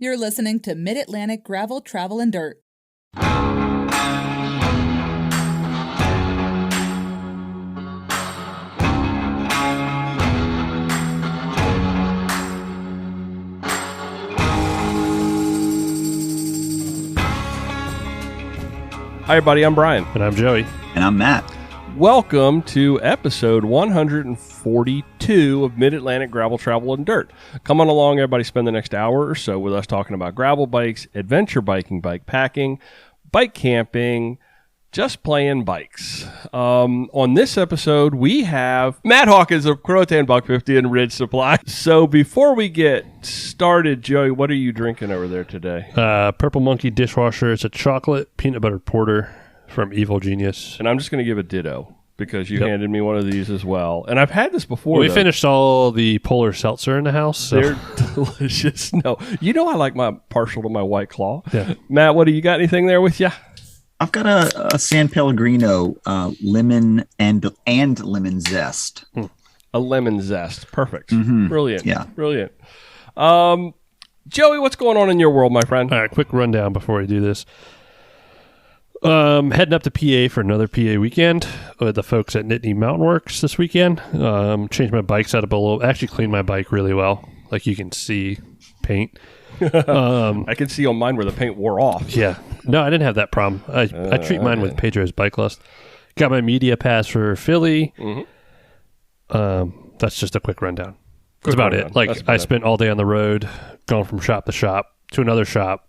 You're listening to Mid-Atlantic Gravel, Travel, and Dirt. Hi, everybody. I'm Brian. And I'm Joey. And I'm Matt. Welcome to episode 142 of Mid-Atlantic Gravel, Travel, and Dirt. Come on along, everybody. Spend the next hour or so with us talking about gravel bikes, adventure biking, bike packing, bike camping, just playing bikes. On this episode, we have Matt Hawkins of Croatan Buck 50 and Ridge Supply. So before we get started, Joey, what are you drinking over there today? Purple Monkey dishwasher. It's a chocolate peanut butter porter from Evil Genius. And I'm just going to give a ditto because you handed me one of these as well. And I've had this before. We finished all the Polar Seltzer in the house. So. They're delicious. No, you know I like my partial to my White Claw. Yeah. Matt, what do you got? Anything there with you? I've got a San Pellegrino lemon and lemon zest. A lemon zest. Perfect. Mm-hmm. Brilliant. Yeah. Brilliant. Joey, what's going on in your world, my friend? All right, quick rundown before we do this. Heading up to PA for another PA weekend with the folks at Nittany Mountain Works this weekend. Changed my bike setup a little. Actually cleaned my bike really well. Like you can see paint. I can see on mine where the paint wore off. Yeah. No, I didn't have that problem. I treat mine with Pedro's Bike Lust. Got my media pass for Philly. Mm-hmm. That's just a quick rundown. That's about it. Like I spent all day on the road, going from shop to shop to another shop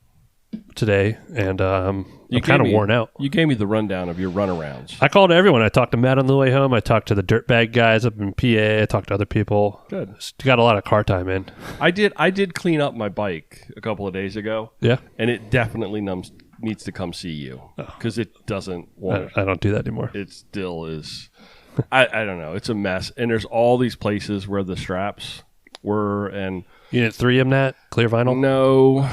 today, and I'm kind of worn out. You gave me the rundown of your runarounds. I called everyone. I talked to Matt on the way home. I talked to the dirtbag guys up in PA. I talked to other people. Good. Got a lot of car time in. I did clean up my bike a couple of days ago. Yeah. And it definitely needs to come see you because it doesn't want I don't do that anymore. It still is. I don't know. It's a mess. And there's all these places where the straps were and... Unit 3 of that? Clear vinyl? No.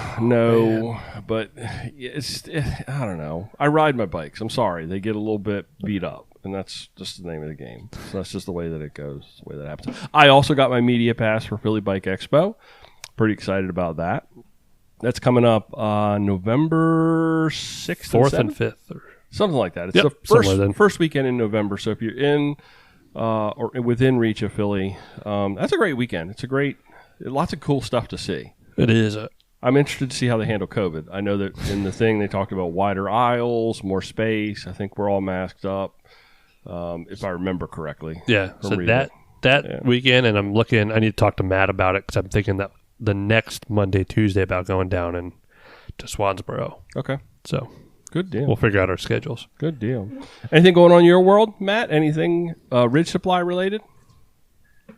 But I don't know. I ride my bikes. I'm sorry. They get a little bit beat up. And that's just the name of the game. So that's just the way that it goes. The way that happens. I also got my media pass for Philly Bike Expo. Pretty excited about that. That's coming up November 6th 4th and 5th. Or... Something like that. It's the first weekend in November. So if you're in or within reach of Philly, that's a great weekend. It's lots of cool stuff to see. It is. I'm interested to see how they handle COVID. I know that in the thing they talked about wider aisles, more space. I think we're all masked up, if I remember correctly. Yeah. So that weekend, and I'm looking. I need to talk to Matt about it because I'm thinking that the next Monday, Tuesday about going down to Swansboro. Okay. So good deal. We'll figure out our schedules. Good deal. Anything going on in your world, Matt? Anything Ridge Supply related?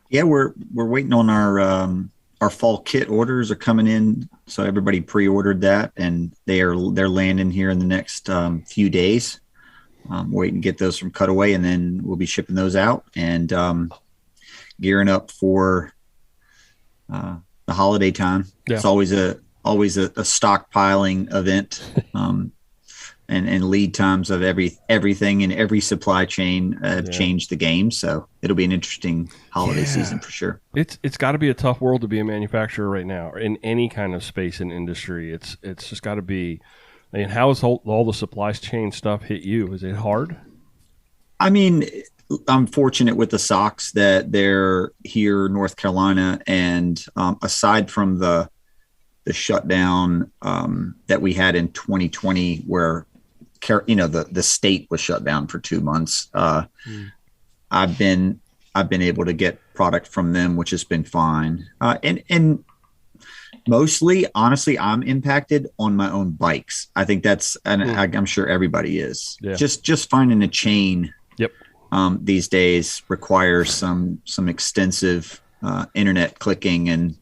Yeah, we're waiting on our fall kit orders are coming in, so everybody pre-ordered that, and they're landing here in the next few days. Waiting to get those from Cutaway, and then we'll be shipping those out and gearing up for the holiday time. Yeah. It's always a stockpiling event. And lead times of everything in every supply chain have changed the game. So it'll be an interesting holiday season for sure. It's got to be a tough world to be a manufacturer right now, or in any kind of space and industry. It's just got to be. I mean, how has all the supply chain stuff hit you? Is it hard? I mean, I'm fortunate with the socks that they're here in North Carolina, and aside from the shutdown that we had in 2020, where the state was shut down for 2 months. I've been able to get product from them, which has been fine. And mostly, honestly, I'm impacted on my own bikes. I think I'm sure everybody is. Yeah. Just finding a chain. Yep. These days requires some extensive internet clicking, and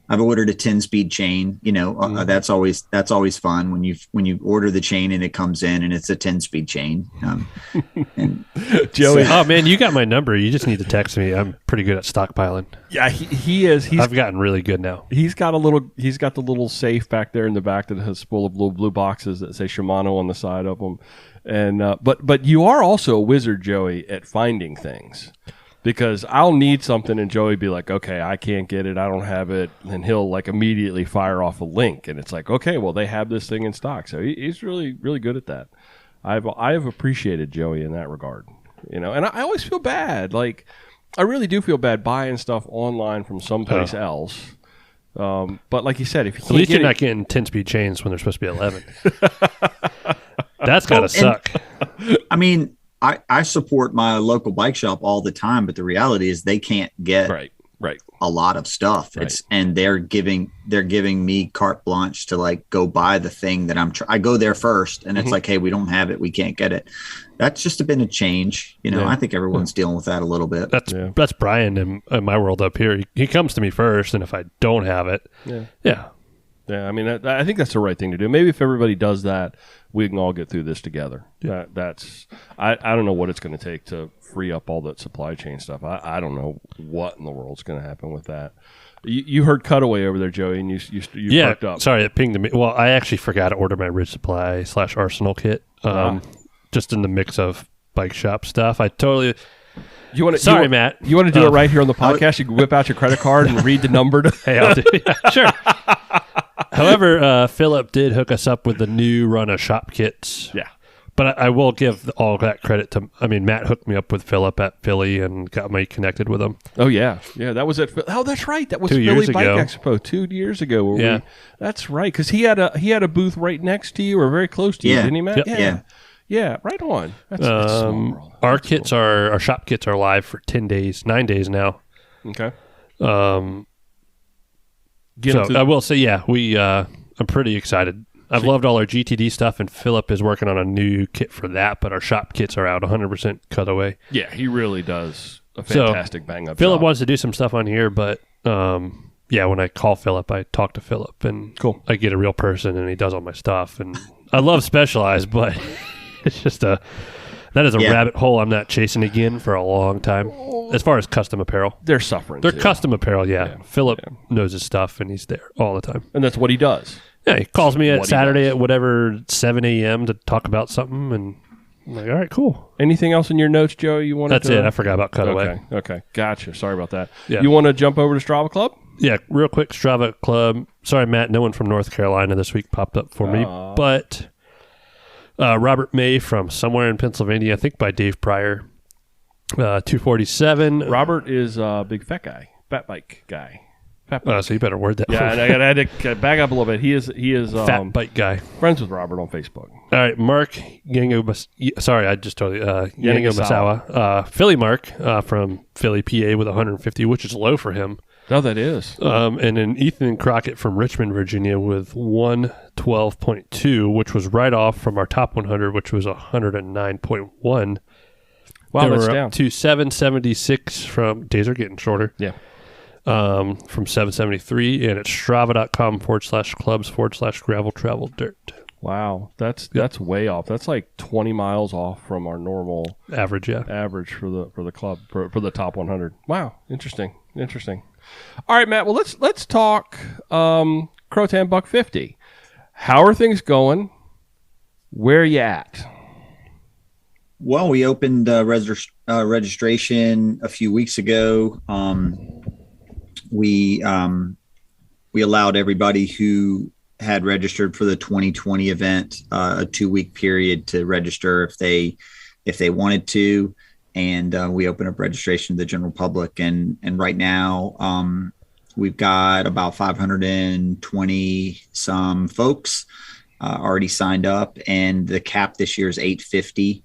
I've ordered a 10-speed chain. That's always fun when you order the chain and it comes in and it's a 10-speed chain. And Joey, oh man, you got my number. You just need to text me. I'm pretty good at stockpiling. Yeah, he is. I've gotten really good now. He's got the little safe back there in the back that has full of little blue boxes that say Shimano on the side of them. And but you are also a wizard, Joey, at finding things. because I'll need something and Joey be like, okay, I can't get it, I don't have it, and he'll like immediately fire off a link, and it's like, okay, well, they have this thing in stock. So he's really, really good at that. I have appreciated Joey in that regard, and I always feel bad. Like, I really do feel bad buying stuff online from someplace else. But like you said, if you can't at least you're not getting 10-speed chains when they're supposed to be 11. That's gotta suck. I mean, I support my local bike shop all the time, but the reality is they can't get a lot of stuff. And they're giving me carte blanche to like go buy the thing that I go there first, and it's like, hey, we don't have it, we can't get it. That's just been a change. I think everyone's dealing with that a little bit. That's Brian in my world up here. He comes to me first, and if I don't have it, yeah. I mean, I think that's the right thing to do. Maybe if everybody does that, we can all get through this together. Yeah. I don't know what it's going to take to free up all that supply chain stuff. I don't know what in the world's going to happen with that. You heard Cutaway over there, Joey, and you perked up. Sorry, it pinged me. Well, I actually forgot to order my Ridge Supply / Arsenal kit. Just in the mix of bike shop stuff. I totally... Matt. You want to do it right here on the podcast? You can whip out your credit card and read the number. Hey, I'll do it. Sure. However, Philip did hook us up with the new run of shop kits. Yeah. But I will give all that credit to... I mean, Matt hooked me up with Philip at Philly and got me connected with him. Oh, yeah. Yeah, that was at... Oh, that's right. That was Philly Bike Expo 2 years ago. That's right. Because he had a booth right next to you or very close to you, didn't he, Matt? Yep. Yeah, right on. That's small world. Our kits our shop kits are live for 9 days now. Okay. I will say, I'm pretty excited. I've loved all our GTD stuff, and Philip is working on a new kit for that, but our shop kits are out 100% Cutaway. Yeah, he really does a fantastic bang-up Philip job. wants to do some stuff on here, but when I call Philip, I talk to Philip, and I get a real person, and he does all my stuff. And I love Specialized, but... It's just that is a rabbit hole I'm not chasing again for a long time. As far as custom apparel, they're suffering. They're custom apparel, Philip knows his stuff, and he's there all the time. And that's what he does. Yeah, he calls me at Saturday at whatever 7 a.m. to talk about something, and I'm like, all right, cool. Anything else in your notes, Joey? You want? That's it. I forgot about Cutaway. Okay, gotcha. Sorry about that. Yeah. You want to jump over to Strava Club? Yeah, real quick, Strava Club. Sorry, Matt, no one from North Carolina this week popped up for me, but. Robert May from somewhere in Pennsylvania, I think by Dave Pryor, 247. Robert is a big fat bike guy. So you better word that. Yeah, and I had to back up a little bit. He is fat bike guy. Friends with Robert on Facebook. All right, Mark Yango. Sorry, I just told you. Yango Masawa. Philly Mark from Philly, PA, with 150, which is low for him. Oh, that is. And then Ethan Crockett from Richmond, Virginia, with 112.2, which was right off from our top 100, which was 109.1. Wow, that's up down. To 776 from... Days are getting shorter. Yeah. From 773, and it's strava.com/clubs/gravel travel dirt. Wow, that's way off. That's like 20 miles off from our normal average. Yeah, average for the club for the top 100. Wow, interesting. All right, Matt. Well, let's talk Croatan Buck 50. How are things going? Where are you at? Well, we opened registration a few weeks ago. We allowed everybody who had registered for the 2020 event a 2-week period to register if they wanted to, and we opened up registration to the general public. And right now we've got about 520 some folks already signed up, and the cap this year is 850.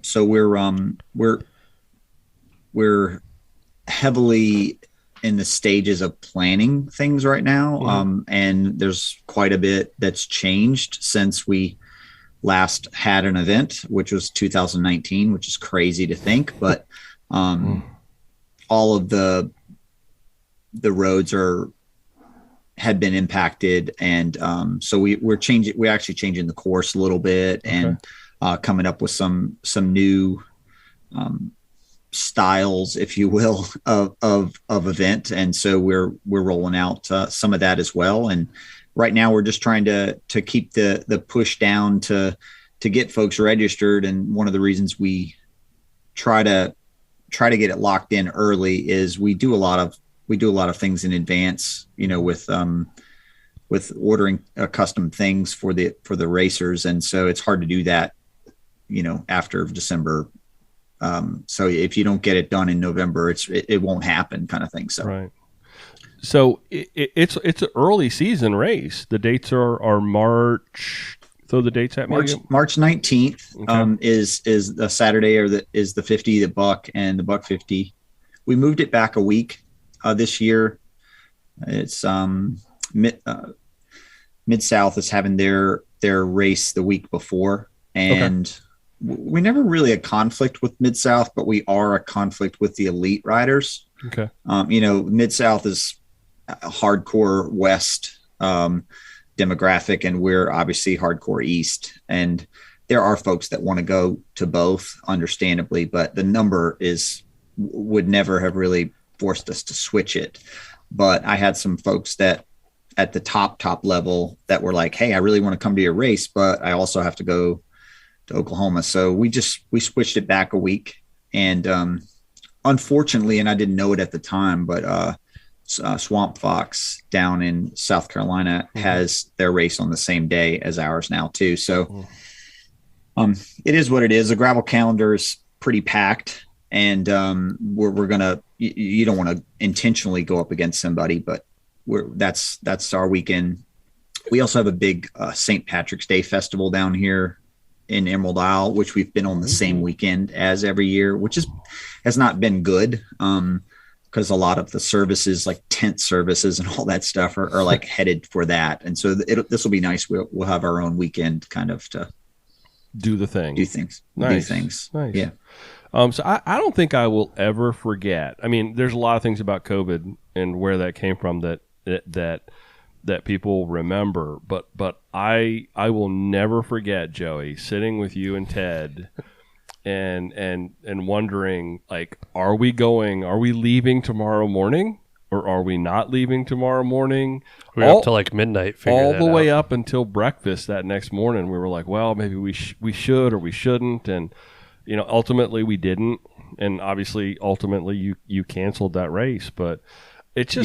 So we're heavily in the stages of planning things right now. And there's quite a bit that's changed since we last had an event, which was 2019, which is crazy to think, but all of the roads had been impacted. And so we're actually changing the course a little bit and coming up with some new styles, if you will, of event. And so we're rolling out some of that as well. And right now we're just trying to keep the push down to get folks registered. And one of the reasons we try to try to get it locked in early is we do a lot of things in advance, with ordering custom things for the racers. And so it's hard to do that, after December. So if you don't get it done in November, it won't happen, kind of thing. So, right. So it's an early season race. The dates are March. Throw the dates at me. March 19th. Okay. Is the Saturday, or is the 50, the buck, and the buck 50. We moved it back a week this year. It's Mid-South is having their race the week before, and we never really a conflict with Mid-South, but we are a conflict with the elite riders. Okay. Mid-South is a hardcore West demographic, and we're obviously hardcore East. And there are folks that want to go to both, understandably, but the number would never have really forced us to switch it. But I had some folks that at the top level that were like, hey, I really want to come to your race, but I also have to go to Oklahoma. So we switched it back a week. And unfortunately, and I didn't know it at the time, but Swamp Fox down in South Carolina has their race on the same day as ours now too. So it is what it is. The gravel calendar is pretty packed, and we're gonna, you don't want to intentionally go up against somebody, but that's our weekend. We also have a big St. Patrick's Day festival down here in Emerald Isle, which we've been on the same weekend as every year, which has not been good. Because a lot of the services, like tent services and all that stuff, are like headed for that. And so this will be nice. We'll have our own weekend kind of to do things. Nice. Yeah. So I don't think I will ever forget. I mean, there's a lot of things about COVID and where that came from that people remember, but I will never forget, Joey, sitting with you and Ted and wondering, like, are we leaving tomorrow morning, or are we not leaving tomorrow morning? We were up till like midnight, all the way up until breakfast that next morning. We were like, well, maybe we should or we shouldn't, and ultimately we didn't, and obviously ultimately you canceled that race. But it's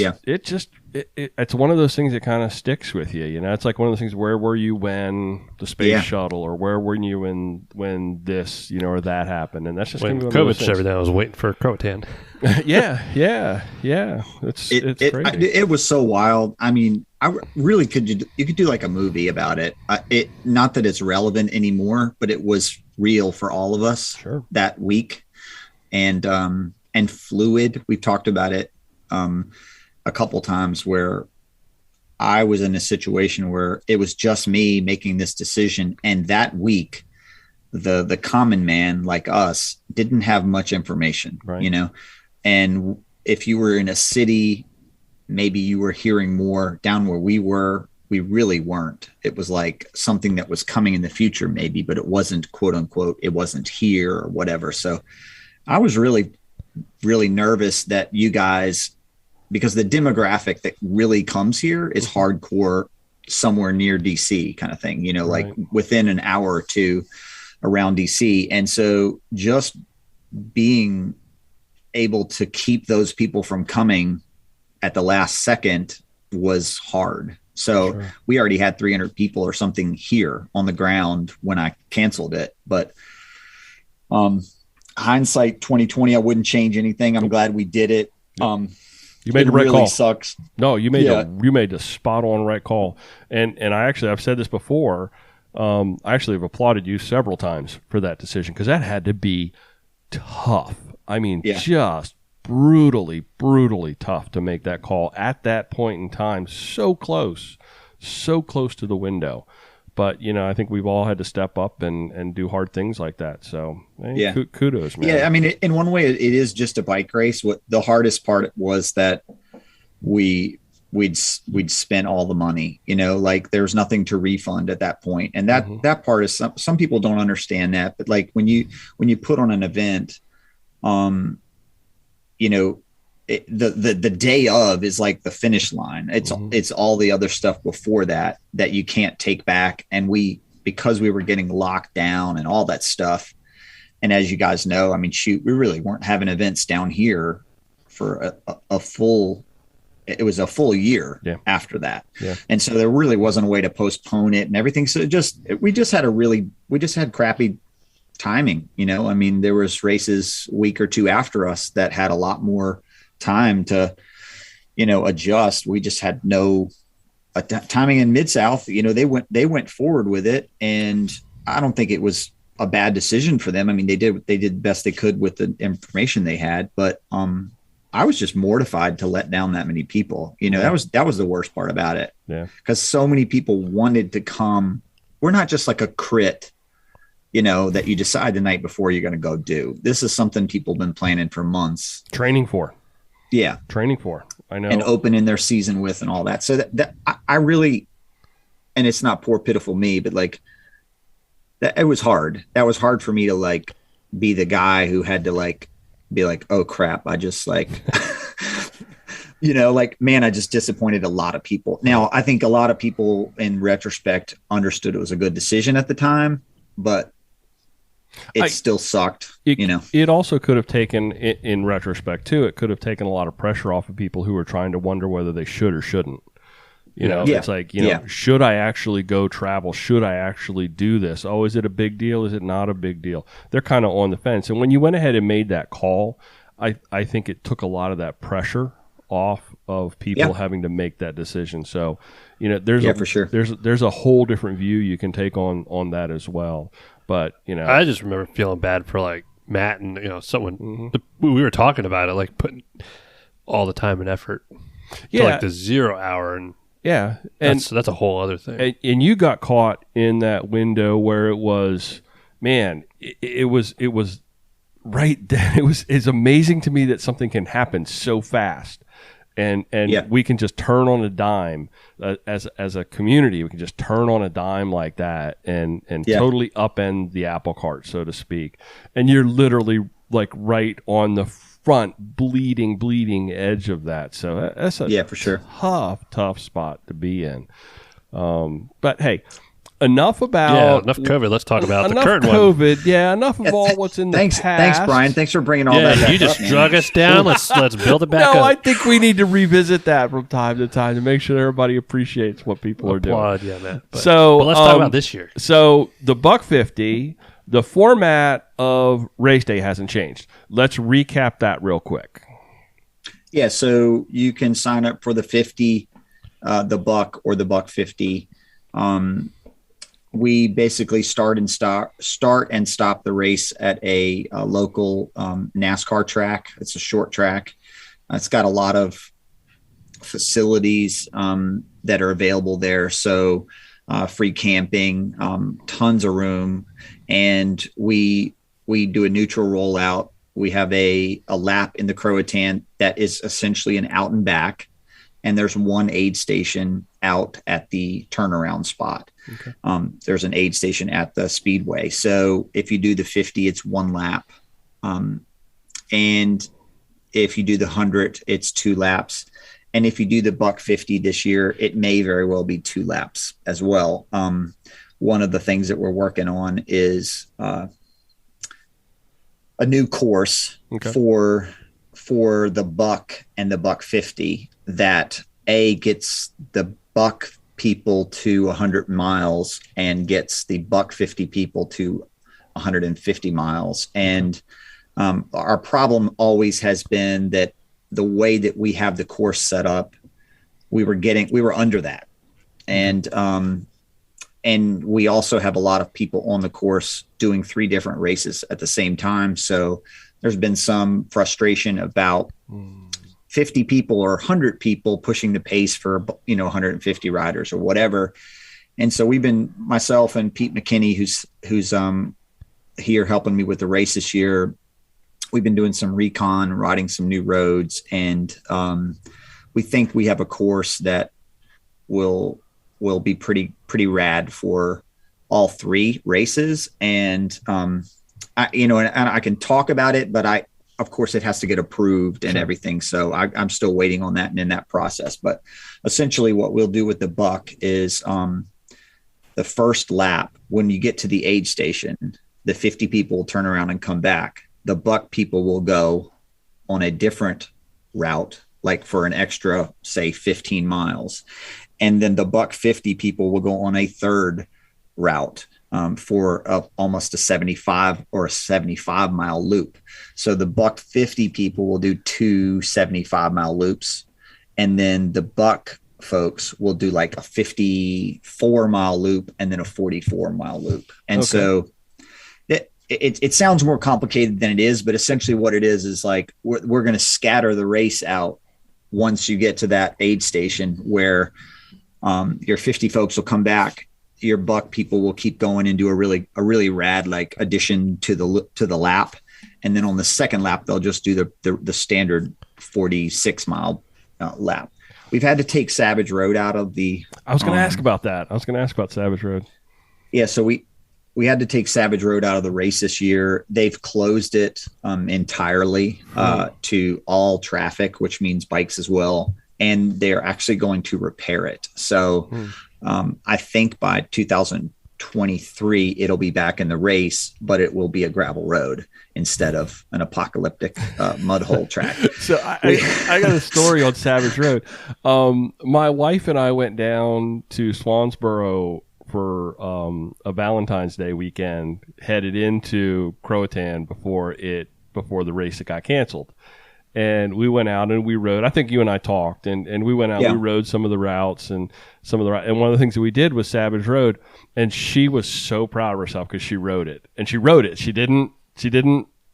one of those things that kind of sticks with you. It's like one of those things. Where were you when the space shuttle, or where were you when this, or that happened? And that's just when COVID shut everything. I was waiting for Croatan. yeah. It's crazy. It was so wild. I mean, I really you could do like a movie about it. Not that it's relevant anymore, but it was real for all of us that week, and fluid. We've talked about it a couple times where I was in a situation where it was just me making this decision, and that week the common man like us didn't have much information, right. And if you were in a city, maybe you were hearing more. Down where we really weren't. It was like something that was coming in the future maybe, but it wasn't, quote unquote, it wasn't here or whatever. So I was really, really nervous that you guys, because the demographic that really comes here is hardcore somewhere near DC kind of thing, like within an hour or two around DC. And so just being able to keep those people from coming at the last second was hard. So we already had 300 people or something here on the ground when I canceled it. But hindsight 2020, I wouldn't change anything. I'm glad we did it. You made the right call. Sucks. No, you made the spot on right call. And I've said this before. I actually have applauded you several times for that decision, because that had to be tough. I mean, just brutally tough to make that call at that point in time. So close to the window. But, I think we've all had to step up and do hard things like that. So, kudos, man. Yeah, I mean, in one way, it is just a bike race. What the hardest part was that we'd spent all the money, like there's nothing to refund at that point. And that part is some people don't understand that. But like when you put on an event, the day of is like the finish line. It's all the other stuff before that you can't take back. And because we were getting locked down and all that stuff, And as you guys know, I mean, shoot, we really weren't having events down here for a full year after that. Yeah. And so there really wasn't a way to postpone it and everything. So we just had crappy timing, you know. I mean, there was races a week or two after us that had a lot more time to, you know, adjust. We just had no timing in Mid-South. You know, they went forward with it, and I don't think it was a bad decision for them. I mean, they did the best they could with the information they had, but I was just mortified to let down that many people. You know, that was the worst part about it. Yeah. Because so many people wanted to come. We're not just like a crit, you know, that you decide the night before you're going to go do. This is something people have been planning for months. Training for. Yeah. I know. And opening their season with and all that. So that I really, and it's not poor, pitiful me, but like that, it was hard. That was hard for me to like be the guy who had to like be like, oh crap, I just like, you know, like, man, I just disappointed a lot of people. Now, I think a lot of people in retrospect understood it was a good decision at the time, but it still sucked, you know. It also could have taken, in retrospect too, it could have taken a lot of pressure off of people who were trying to wonder whether they should or shouldn't. You know, it's like, you know, should I actually go travel? Should I actually do this? Oh, is it a big deal? Is it not a big deal? They're kind of on the fence. And when you went ahead and made that call, I think it took a lot of that pressure off of people having to make that decision. So, you know, for sure. There's a whole different view you can take on that as well. But, you know, I just remember feeling bad for like Matt and, you know, someone, we were talking about it, like putting all the time and effort to like the 0 hour, and and that's a whole other thing. And you got caught in that window where it was, man, it was right then. It's amazing to me that something can happen so fast. And we can just turn on a dime as a community. We can just turn on a dime like that and totally upend the apple cart, so to speak. And you're literally like right on the front bleeding edge of that. So that's a for sure tough spot to be in. But hey, enough about enough COVID. Let's talk about the current COVID. one. Yeah, enough of all what's in the past. Thanks, Brian. Thanks for bringing all that back you just up, drug us down. Let's build it back up. No, I think we need to revisit that from time to time to make sure everybody appreciates what people are doing. Yeah, man. But let's talk about this year. So the Buck 50, the format of race day hasn't changed. Let's recap that real quick. Yeah, so you can sign up for the 50, the Buck or the Buck 50. We basically start and stop the race at a local NASCAR track. It's a short track. It's got a lot of facilities that are available there. So free camping, tons of room, and we do a neutral rollout. We have a lap in the Croatan that is essentially an out and back, and there's one aid station out at the turnaround spot. Okay. There's an aid station at the speedway. So if you do the 50, it's one lap. And if you do the 100, it's 2 laps. And if you do the Buck 50 this year, it may very well be 2 laps as well. One of the things that we're working on is a new course for the Buck and the Buck 50 that gets the Buck people to 100 miles and gets the Buck 50 people to 150 miles. And our problem always has been that the way that we have the course set up, we were under that. And we also have a lot of people on the course doing 3 different races at the same time. So there's been some frustration about 50 people or 100 people pushing the pace for, 150 riders or whatever. And so we've been, myself and Pete McKinney, who's here helping me with the race this year, we've been doing some recon, riding some new roads. And we think we have a course that will be pretty rad for all 3 races. And, I can talk about it, but of course it has to get approved and everything. So I'm still waiting on that and in that process. But essentially what we'll do with the Buck is the first lap, when you get to the aid station, the 50 people will turn around and come back. The buck people will go on a different route, like for an extra, say 15 miles. And then the buck 50 people will go on a third route for almost a 75 or a 75 mile loop. So the buck 50 people will do 2 75-mile loops. And then the buck folks will do like a 54-mile loop and then a 44-mile loop. And so it sounds more complicated than it is, but essentially what it is like we're going to scatter the race out once you get to that aid station where your 50 folks will come back. Your buck people will keep going and do a really rad like addition to the lap, and then on the second lap they'll just do the standard 46-mile lap. We've had to take Savage Road out of the. I was going to ask about that. I was going to ask about Savage Road. Yeah, so we had to take Savage Road out of the race this year. They've closed it entirely to all traffic, which means bikes as well, and they're actually going to repair it. So. I think by 2023, it'll be back in the race, but it will be a gravel road instead of an apocalyptic mud hole track. So I got a story on Savage Road. My wife and I went down to Swansboro for a Valentine's Day weekend, headed into Croatan before the race that got canceled. And we went out and we rode. I think you and I talked, and we went out. Yeah. We rode some of the routes and and one of the things that we did was Savage Road. And she was so proud of herself because she rode it, and she rode it. She didn't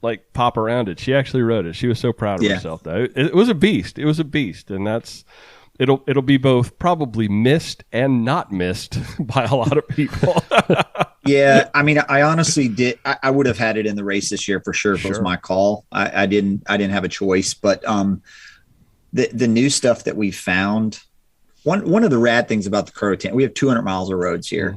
like pop around it. She actually rode it. She was so proud of herself though. It was a beast. It was a beast, and it'll be both probably missed and not missed by a lot of people. Yeah, I mean, I honestly did. I would have had it in the race this year for sure if it was my call. I didn't have a choice. But the new stuff that we found, one of the rad things about the Croatan, we have 200 miles of roads here,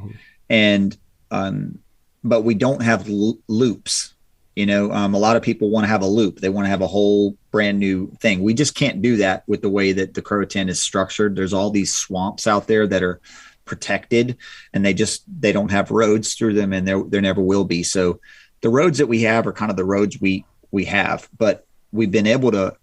and but we don't have loops. You know, a lot of people want to have a loop. They want to have a whole brand new thing. We just can't do that with the way that the Croatan is structured. There's all these swamps out there that are protected, and they don't have roads through them, and there never will be. So the roads that we have are kind of the roads we have, but we've been able to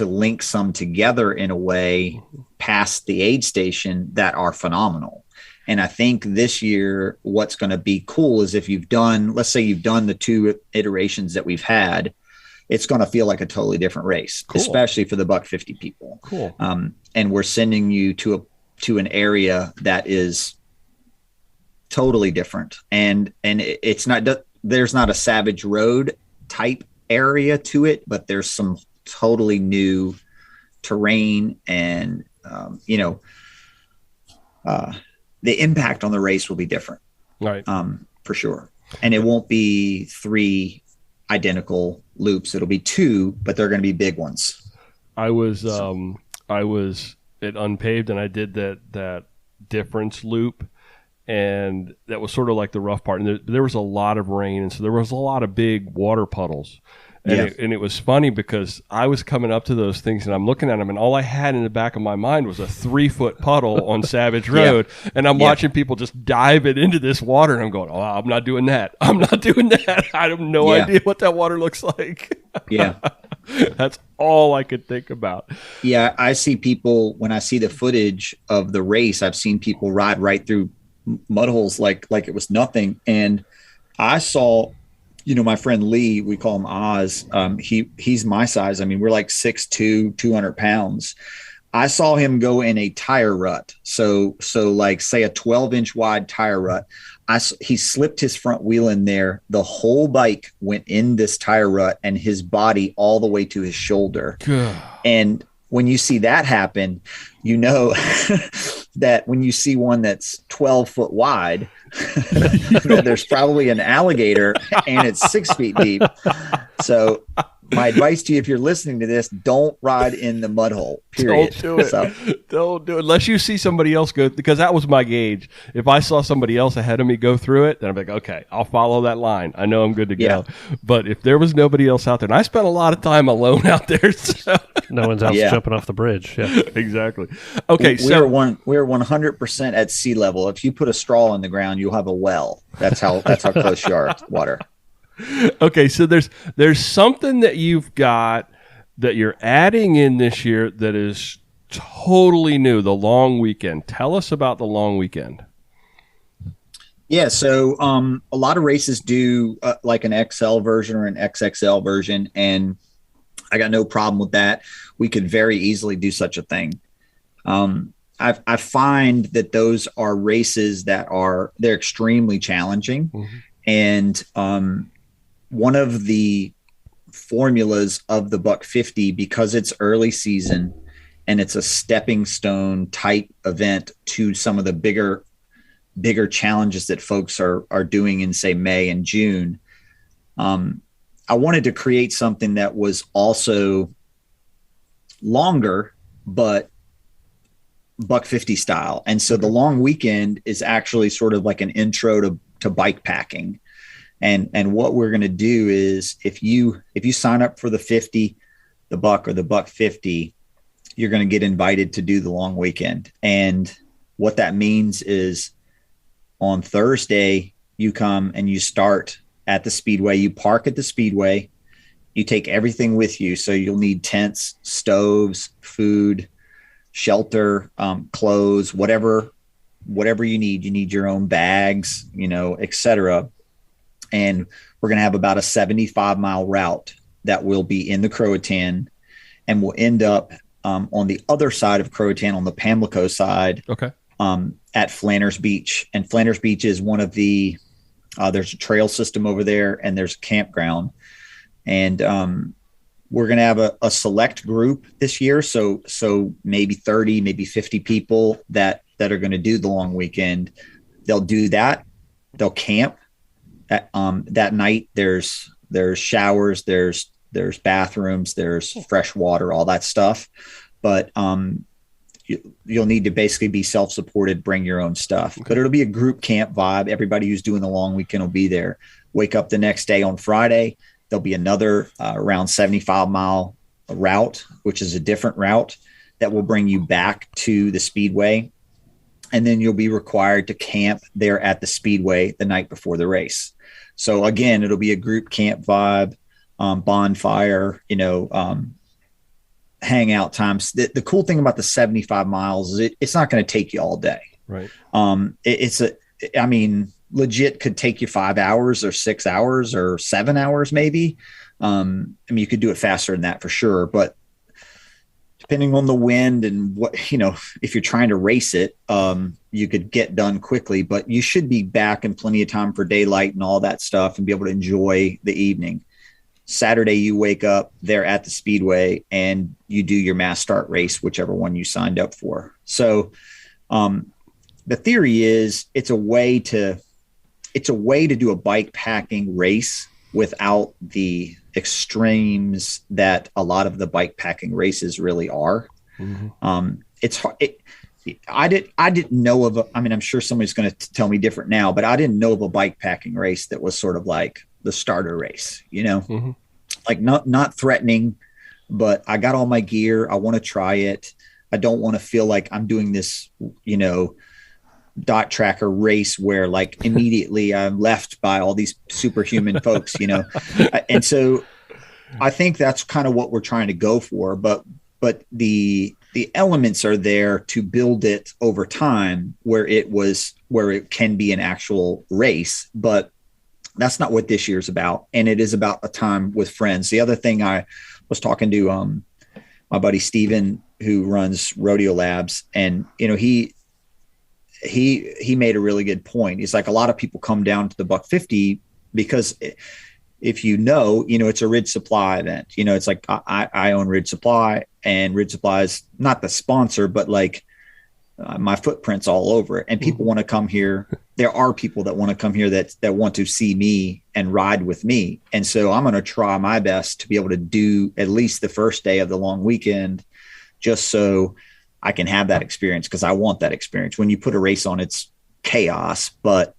link some together in a way past the aid station that are phenomenal. And I think this year what's going to be cool is if let's say you've done the 2 iterations that we've had, it's going to feel like a totally different race, especially for the buck 50 people. Cool. And we're sending you to an area that is totally different. And it's not, there's not a Savage Road type area to it, but there's some totally new terrain and, the impact on the race will be different. Right. For sure. And it won't be 3 identical loops. It'll be 2, but they're going to be big ones. I was at Unpaved, and I did that difference loop, and that was sort of like the rough part. And there was a lot of rain, and so there was a lot of big water puddles. And it was funny because I was coming up to those things, and I'm looking at them, and all I had in the back of my mind was a 3-foot puddle on Savage Road, and I'm watching people just dive it into this water, and I'm going, "Oh, I'm not doing that. I'm not doing that. I have no idea what that water looks like." Yeah. That's all I could think about. Yeah, I see people, when I see the footage of the race, I've seen people ride right through mud holes like it was nothing. And I saw, my friend Lee, we call him Oz. He's my size. I mean, we're like 6'2", 200 pounds. I saw him go in a tire rut. So like say a 12-inch wide tire rut. He slipped his front wheel in there. The whole bike went in this tire rut and his body all the way to his shoulder. And when you see that happen, you know that when you see one that's 12 foot wide, there's probably an alligator and it's 6 feet deep. So my advice to you, if you're listening to this, don't ride in the mud hole. Period. Don't do it. So, don't do it unless you see somebody else go, because that was my gauge. If I saw somebody else ahead of me go through it, then I'm like, okay, I'll follow that line. I know I'm good to go. But if there was nobody else out there, and I spent a lot of time alone out there, so. No one's else jumping off the bridge. Yeah, exactly. Okay, we're 100% at sea level. If you put a straw in the ground, you'll have a well. That's how close you are to water. Okay, so there's something that you've got that you're adding in this year that is totally new, the long weekend. Tell us about the long weekend. Yeah, so a lot of races do like an XL version or an XXL version, and I got no problem with that. We could very easily do such a thing. I find that those are races that they're extremely challenging, and one of the formulas of the Buck 50, because it's early season and it's a stepping stone type event to some of the bigger challenges that folks are doing in, say, May and June. I wanted to create something that was also longer, but Buck 50 style. And so the long weekend is actually sort of like an intro to bike packing. And what we're going to do is if you sign up for the 50, the Buck or the Buck 50, you're going to get invited to do the long weekend. And what that means is on Thursday, you come and you start at the Speedway, you park at the Speedway, you take everything with you. So you'll need tents, stoves, food, shelter, clothes, whatever you need. You need your own bags, etc. And we're going to have about a 75-mile route that will be in the Croatan, and we'll end up on the other side of Croatan, on the Pamlico side, at Flanners Beach. And Flanners Beach is one of the there's a trail system over there, and there's a campground. And we're going to have a select group this year, so maybe 30, maybe 50 people that are going to do the long weekend. They'll do that. They'll camp. That night there's showers, there's bathrooms, there's fresh water, all that stuff. But you'll need to basically be self-supported, bring your own stuff. But it'll be a group camp vibe. Everybody who's doing the long weekend will be there. Wake up the next day on Friday. There'll be another around 75-mile route, which is a different route that will bring you back to the Speedway. And then you'll be required to camp there at the Speedway the night before the race. So again, it'll be a group camp vibe, bonfire, hangout times. The cool thing about the 75 miles is it's not going to take you all day. Right. Legit could take you 5 hours or 6 hours or 7 hours, maybe. You could do it faster than that for sure, but depending on the wind and what, if you're trying to race it, you could get done quickly, but you should be back in plenty of time for daylight and all that stuff and be able to enjoy the evening. Saturday, you wake up there at the Speedway and you do your mass start race, whichever one you signed up for. So the theory is it's a way to do a bike packing race without the extremes that a lot of the bike packing races really are. It's hard. I didn't know of I'm sure somebody's going to tell me different now, but I didn't know of a bike packing race that was sort of like the starter race, like not threatening, but I got all my gear. I want to try it. I don't want to feel like I'm doing this, dot tracker race where like immediately I'm left by all these superhuman folks, and so I think that's kind of what we're trying to go for, but the elements are there to build it over time where it can be an actual race, but that's not what this year's about. And it is about a time with friends. The other thing, I was talking to my buddy Steven, who runs Rodeo Labs, and he made a really good point. He's like, a lot of people come down to the Buck 50 because if it's a Ridge Supply event. It's like I own Ridge Supply, and Ridge Supply is not the sponsor, but like my footprint's all over it. And people want to come here there are people that want to come here that want to see me and ride with me. And so I'm going to try my best to be able to do at least the first day of the long weekend, just so I can have that experience, because I want that experience. When you put a race on, it's chaos, but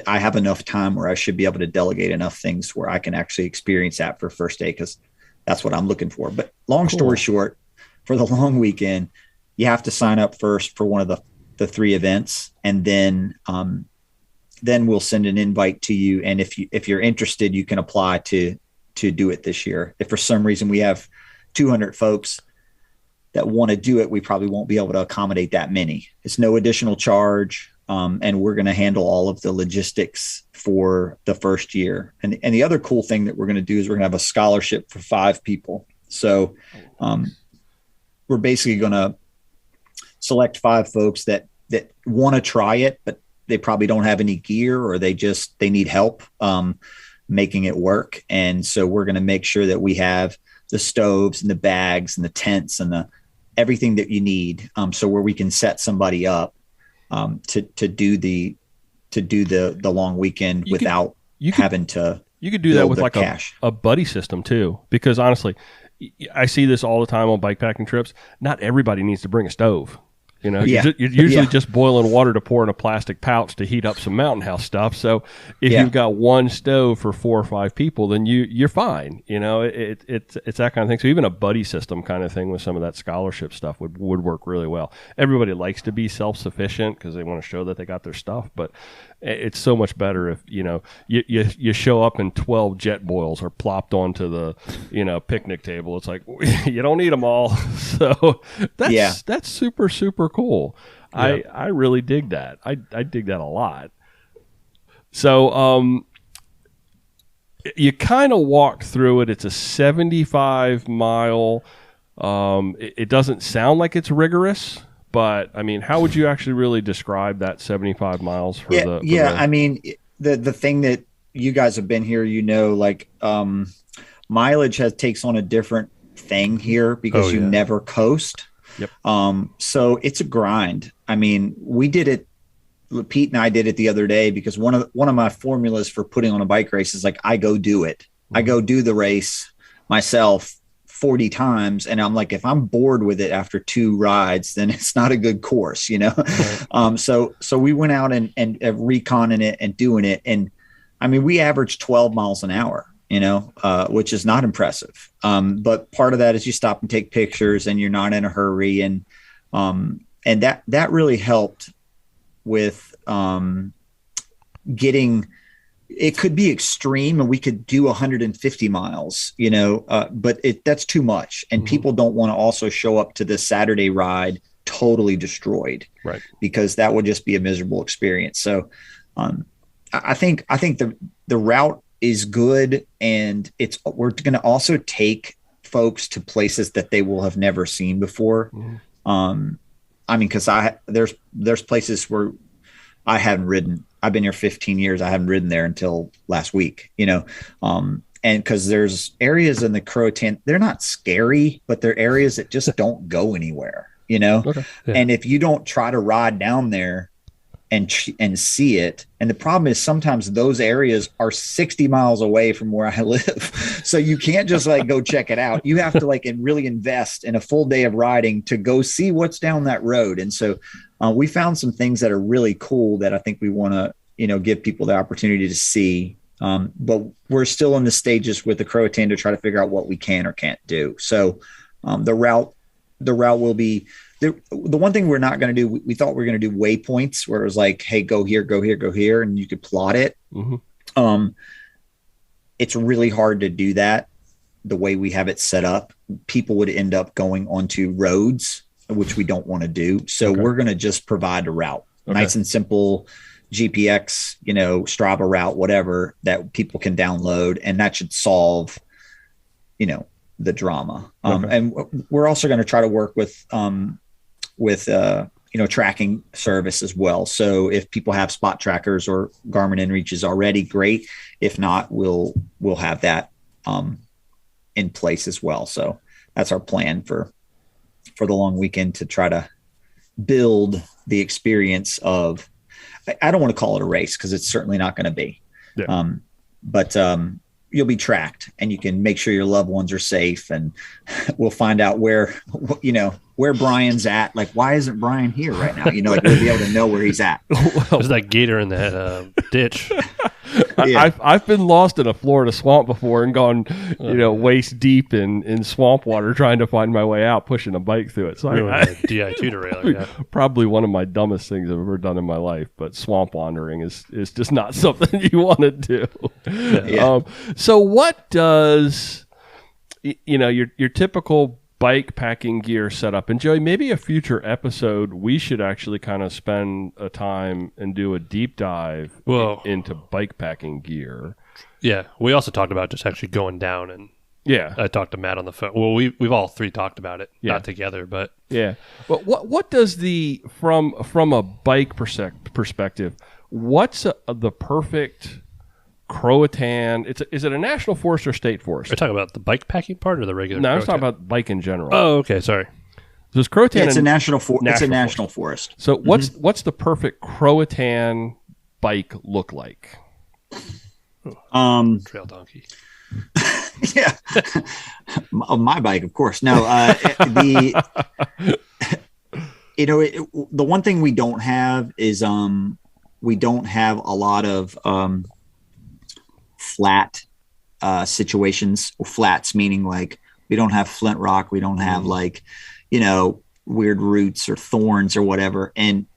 I have enough time where I should be able to delegate enough things where I can actually experience that for first day, because that's what I'm looking for. But long story short, for the long weekend, you have to sign up first for one of the 3 events, and then we'll send an invite to you. And if you're interested, you can apply to do it this year. If for some reason we have 200 folks that want to do it, we probably won't be able to accommodate that many. It's no additional charge. And we're going to handle all of the logistics for the first year. And the other cool thing that we're going to do is we're going to have a scholarship for 5 people. So we're basically going to select 5 folks that want to try it, but they probably don't have any gear, or they need help making it work. And so we're going to make sure that we have the stoves and the bags and the tents and everything that you need. So where we can set somebody up to do the long weekend without having to. You could do that with like a buddy system too, because honestly, I see this all the time on bikepacking trips. Not everybody needs to bring a stove. You know, you're usually just boiling water to pour in a plastic pouch to heat up some mountain house stuff. So if you've got one stove for 4 or 5 people, then you're fine. You know, it's that kind of thing. So even a buddy system kind of thing with some of that scholarship stuff would work really well. Everybody likes to be self-sufficient because they want to show that they got their stuff, but it's so much better if, you know, you show up and 12 jet boils are plopped onto the, you know, picnic table. It's like, you don't need them all. So that's super, super cool. Yeah. I really dig that. I dig that a lot. So you kind of walked through it. It's a 75 mile. It doesn't sound like it's rigorous, but I mean, how would you actually really describe that 75 miles for I mean, the thing that you guys have been here, you know, like mileage takes on a different thing here because you never coast. Yep. So it's a grind. I mean, we did it. Pete and I did it the other day because one of my formulas for putting on a bike race is like, I go do it. I go do the race myself 40 times. And I'm like, if I'm bored with it after 2 rides, then it's not a good course, you know? Right. So we went out and reconning it and doing it. And I mean, we averaged 12 miles an hour, you know, which is not impressive. But part of that is you stop and take pictures and you're not in a hurry. And that really helped with getting. It could be extreme and we could do 150 miles, you know, but that's too much. And people don't want to also show up to the Saturday ride totally destroyed, right? Because that would just be a miserable experience. So I think the route is good, and we're going to also take folks to places that they will have never seen before. I mean, because there's places where I haven't ridden. I've been here 15 years. I haven't ridden there until last week, you know, and because there's areas in the Croatan, they're not scary, but they're areas that just don't go anywhere, you know. Okay. Yeah. And if you don't try to ride down there and see it, and the problem is sometimes those areas are 60 miles away from where I live, so you can't just like go check it out. You have to like really invest in a full day of riding to go see what's down that road. And so we found some things that are really cool that I think we want to, you know, give people the opportunity to see. But we're still in the stages with the Croatan to try to figure out what we can or can't do. So the route will be the one thing we're not going to do. We thought we were going to do waypoints where it was like, hey, go here, go here, go here, and you could plot it. It's really hard to do that the way we have it set up. People would end up going onto roads, which we don't want to do. So we're going to just provide a route, nice and simple, GPX, you know, Strava route, whatever, that people can download, and that should solve, you know, the drama. And we're also going to try to work with you know, tracking service as well. So if people have spot trackers or Garmin inReaches already, great. If not, we'll have that in place as well. So that's our plan for the long weekend, to try to build the experience of. I don't want to call it a race because it's certainly not going to be. Yeah. But you'll be tracked, and you can make sure your loved ones are safe, and we'll find out where Brian's at. Like, why isn't Brian here right now? Like we'll be able to know where he's at. There's that gator in that ditch. Yeah. I've been lost in a Florida swamp before and gone, waist deep in swamp water trying to find my way out, pushing a bike through it. So DI tutor railing. Yeah. Probably one of my dumbest things I've ever done in my life. But swamp wandering is just not something you want to do. Yeah. So what does your typical bike packing gear setup? And Joey, maybe a future episode we should actually kind of spend a time and do a deep dive into bike packing gear. Yeah, we also talked about just actually going down, and I talked to Matt on the phone. Well, we've all three talked about it, not together, but But what does from a bike perspective? What's the perfect Croatan? Is it a national forest or state forest? Are you talking about the bike packing part or the regular? No, Croatan? I was talking about bike in general. Oh, okay, sorry. There's Croatan. It's a national forest. It's a national forest. So what's the perfect Croatan bike look like? Trail donkey. Yeah, my bike, of course. No, the one thing we don't have is we don't have a lot of flat situations, or flats, meaning like we don't have flint rock, we don't have weird roots or thorns or whatever, and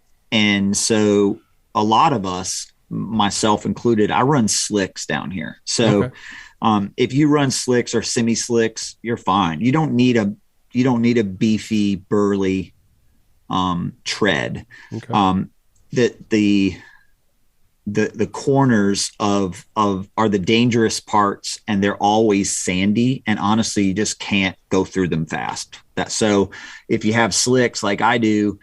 so a lot of us, myself included, I run slicks down here. So if you run slicks or semi slicks, you're fine. You don't need a beefy, burly tread. The corners of are the dangerous parts, and they're always sandy, and honestly you just can't go through them fast. So if you have slicks like I do,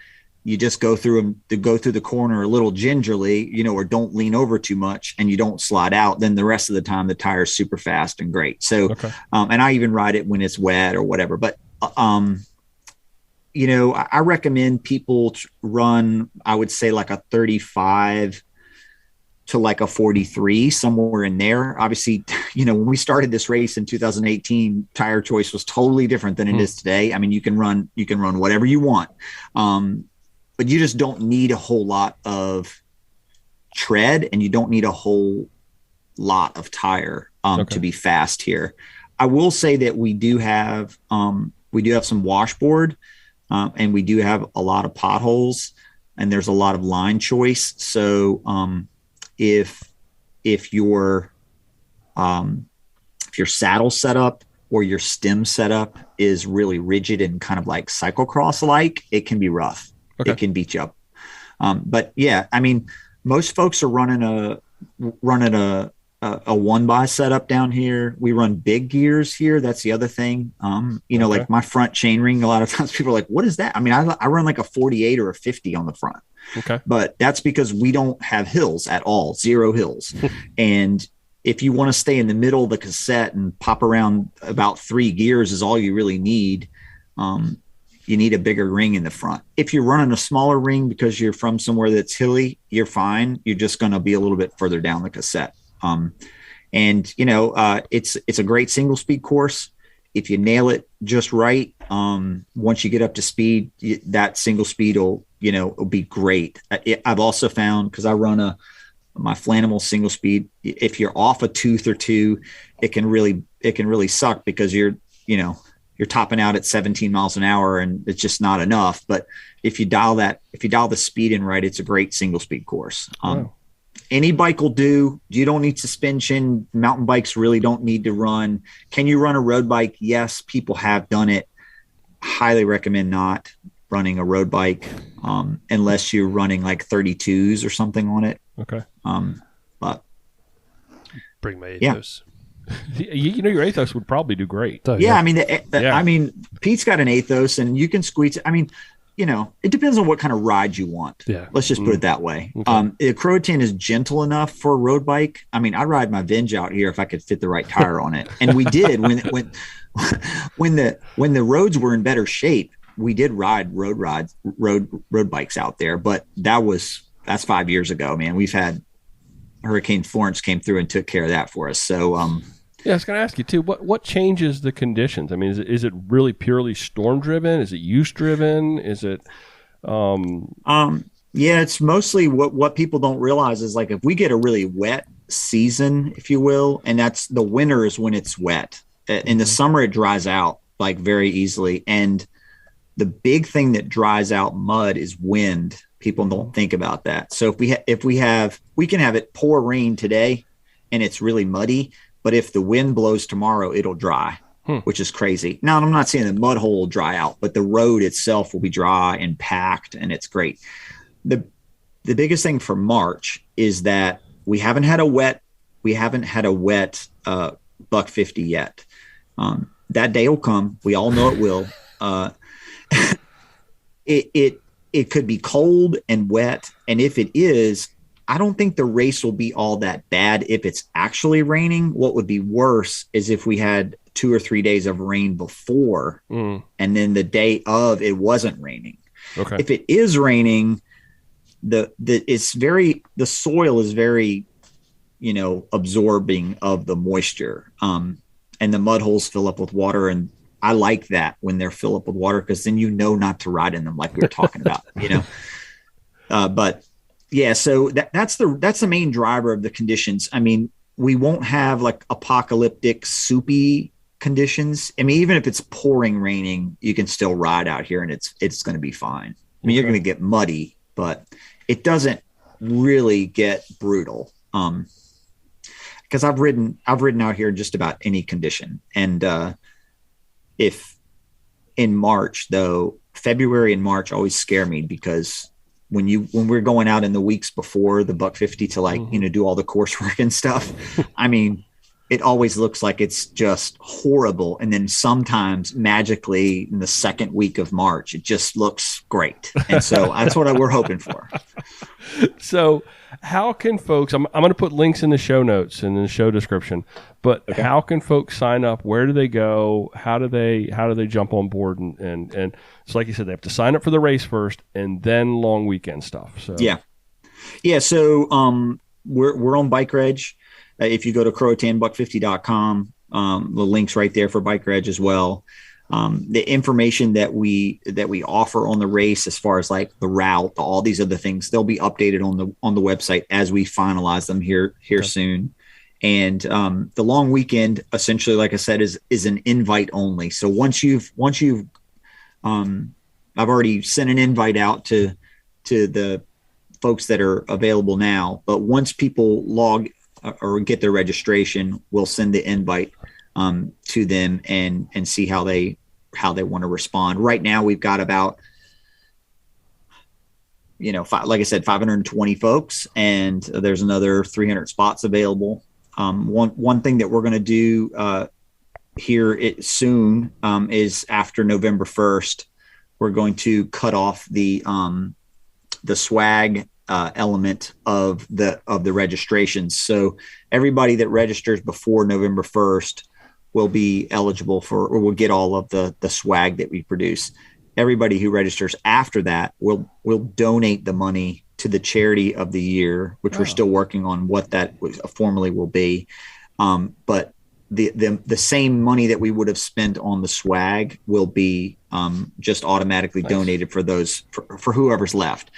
you just go through them, to go through the corner a little gingerly, or don't lean over too much, and you don't slide out. Then the rest of the time the tire's super fast and great. So and I even ride it when it's wet or whatever, but I recommend people run, I would say, like a 35 to like a 43, somewhere in there. Obviously, when we started this race in 2018, tire choice was totally different than it is today. I mean, you can run whatever you want. But you just don't need a whole lot of tread, and you don't need a whole lot of tire to be fast here. I will say that we do have some washboard, and we do have a lot of potholes, and there's a lot of line choice. So if your saddle setup or your stem setup is really rigid and kind of like cyclocross like, it can be rough. It can beat you up. But yeah, I mean, most folks are running a 1x setup down here. We run big gears here. That's the other thing. Like my front chain ring, a lot of times people are like, what is that? I mean, I run like a 48 or a 50 on the front. But that's because we don't have hills at all, 0 hills. And if you want to stay in the middle of the cassette and pop around, about 3 gears is all you really need. You need a bigger ring in the front. If you're running a smaller ring because you're from somewhere that's hilly, you're fine. You're just going to be a little bit further down the cassette. It's a great single speed course. If you nail it just right, once you get up to speed, that single speed will be great. I've also found, because I run my Flanimal single speed, if you're off a tooth or two, it can really suck, because you're topping out at 17 miles an hour and it's just not enough. But if you dial the speed in right, it's a great single speed course. Any bike will do. You don't need suspension. Mountain bikes really don't need to run. Can you run a road bike? Yes, people have done it. Highly recommend not running a road bike unless you're running like 32s or something on it. But bring my ethos. Your ethos would probably do great. I mean, Pete's got an ethos, and you can squeeze it. I mean, it depends on what kind of ride you want. Let's just put it that way. The Croatan is gentle enough for a road bike. I mean, I'd ride my Venge out here if I could fit the right tire on it. And we did when the roads were in better shape. We did ride road bikes out there, but that was that's 5 years ago, man. We've had Hurricane Florence came through and took care of that for us. So, yeah, I was going to ask you too. What changes the conditions? I mean, is it really purely storm driven? Is it use driven? Is it? Yeah, it's mostly what people don't realize is like if we get a really wet season, if you will, and that's the winter is when it's wet. In the summer, it dries out like very easily, and the big thing that dries out mud is wind. People don't think about that. So if we can have it pour rain today, and it's really muddy. But if the wind blows tomorrow, it'll dry, which is crazy. Now, I'm not saying the mud hole will dry out, but the road itself will be dry and packed, and it's great. The biggest thing for March is that we haven't had a wet buck 50 yet. That day will come. We all know it will. It could be cold and wet, and if it is, I don't think the race will be all that bad if it's actually raining. What would be worse is if we had 2 or 3 days of rain before, and then the day of it wasn't raining. Okay. If it is raining, the soil is very, absorbing of the moisture, and the mud holes fill up with water. And I like that when they're filled up with water, because then not to ride in them like we were talking about, but. Yeah, so that's the main driver of the conditions. I mean, we won't have like apocalyptic soupy conditions. I mean, even if it's pouring raining, you can still ride out here and it's going to be fine. I mean, you're going to get muddy, but it doesn't really get brutal. Because I've ridden out here in just about any condition. And if in March, though, February and March always scare me, because when we're going out in the weeks before the buck 50 to do all the coursework and stuff, I mean, it always looks like it's just horrible. And then sometimes magically in the second week of March, it just looks great. And so that's what we're hoping for. So how can folks, I'm going to put links in the show notes and in the show description, but how can folks sign up? Where do they go? How do they jump on board? And so like you said, they have to sign up for the race first and then long weekend stuff. So yeah. So we're on Bike Reg. If you go to croatanbuck50.com, the link's right there for Bike Reg as well. The information that we offer on the race, as far as like the route, all these other things, they'll be updated on the website as we finalize them here soon. And the long weekend, essentially, like I said, is an invite only. So once you've I've already sent an invite out to the folks that are available now, but once people log or get their registration, we'll send the invite to them and see how they want to respond. Right now, we've got about, like I said, 520 folks, and there's another 300 spots available. One thing that we're going to do here soon is after November 1st, we're going to cut off the swag element of the registrations. So everybody that registers before November 1st will be eligible for, or will get all of the swag that we produce. Everybody who registers after that will donate the money to the charity of the year, which we're still working on what that formally will be. But the same money that we would have spent on the swag will be just automatically donated for those for whoever's left.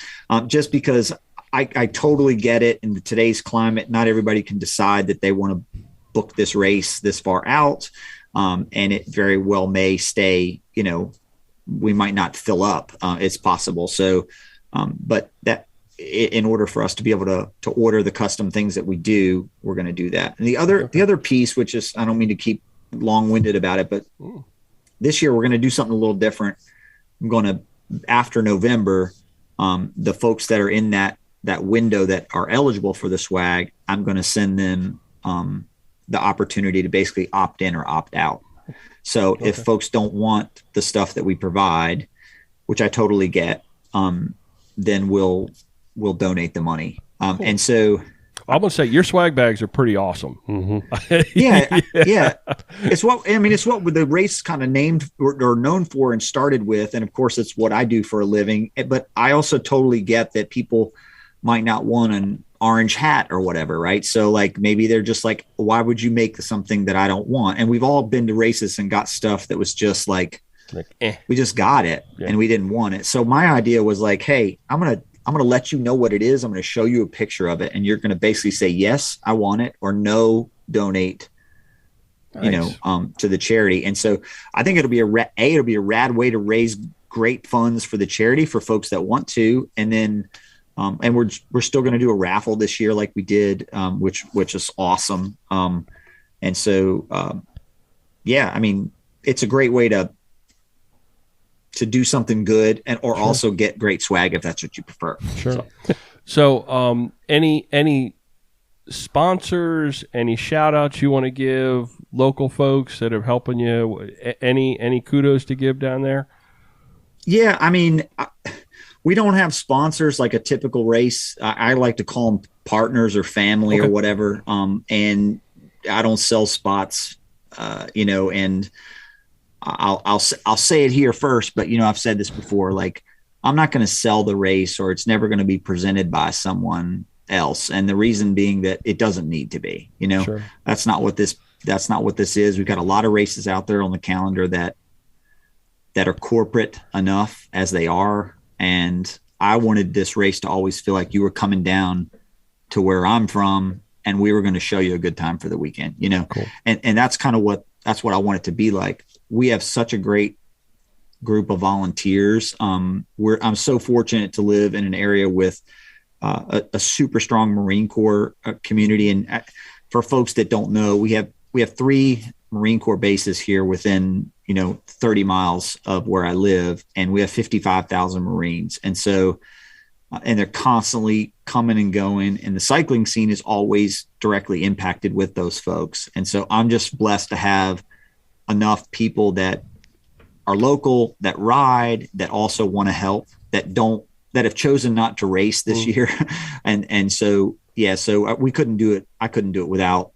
Just because I totally get it. In today's climate, not everybody can decide that they want to book this race this far out. And it very well may stay, we might not fill up. It's possible. So, but that in order for us to be able to order the custom things that we do, we're going to do that. And the other piece, which is, I don't mean to keep long-winded about it, but this year we're going to do something a little different. I'm going to, after November, the folks that are in that window that are eligible for the swag, I'm going to send them the opportunity to basically opt in or opt out. So if folks don't want the stuff that we provide, which I totally get, then we'll donate the money. Cool. And so I'm going to say your swag bags are pretty awesome. Mm-hmm. Yeah. It's what the race kind of named or known for and started with. And of course it's what I do for a living, but I also totally get that people might not want an orange hat or whatever, right? So like maybe they're just like, why would you make something that I don't want? And we've all been to races and got stuff that was just like we just got it and we didn't want it. So my idea was like, hey, I'm gonna let you know what it is. I'm gonna show you a picture of it, and you're gonna basically say yes, I want it, or no, donate. Nice. To the charity. And so I think it'll be a rad way to raise great funds for the charity for folks that want to. And then, and we're still going to do a raffle this year, like we did, which is awesome. And so, yeah, I mean, it's a great way to do something good or also get great swag if that's what you prefer. Sure. So, any sponsors, any shout outs you want to give, local folks that are helping you, any kudos to give down there? Yeah, I mean, we don't have sponsors like a typical race. I like to call them partners or family or whatever. And I don't sell spots, and I'll say it here first, but I've said this before, like I'm not going to sell the race, or it's never going to be presented by someone else. And the reason being that it doesn't need to be, Sure. That's not what this is. We've got a lot of races out there on the calendar that are corporate enough as they are. And I wanted this race to always feel like you were coming down to where I'm from and we were going to show you a good time for the weekend, Cool. And that's kind of what I want it to be like. We have such a great group of volunteers. I'm so fortunate to live in an area with a super strong Marine Corps community. And for folks that don't know, we have 3 Marine Corps bases here within, 30 miles of where I live, and we have 55,000 Marines. And so, and they're constantly coming and going, and the cycling scene is always directly impacted with those folks. And so I'm just blessed to have enough people that are local, that ride, that also want to help, that have chosen not to race this year. And so, yeah, so we couldn't do it. I couldn't do it without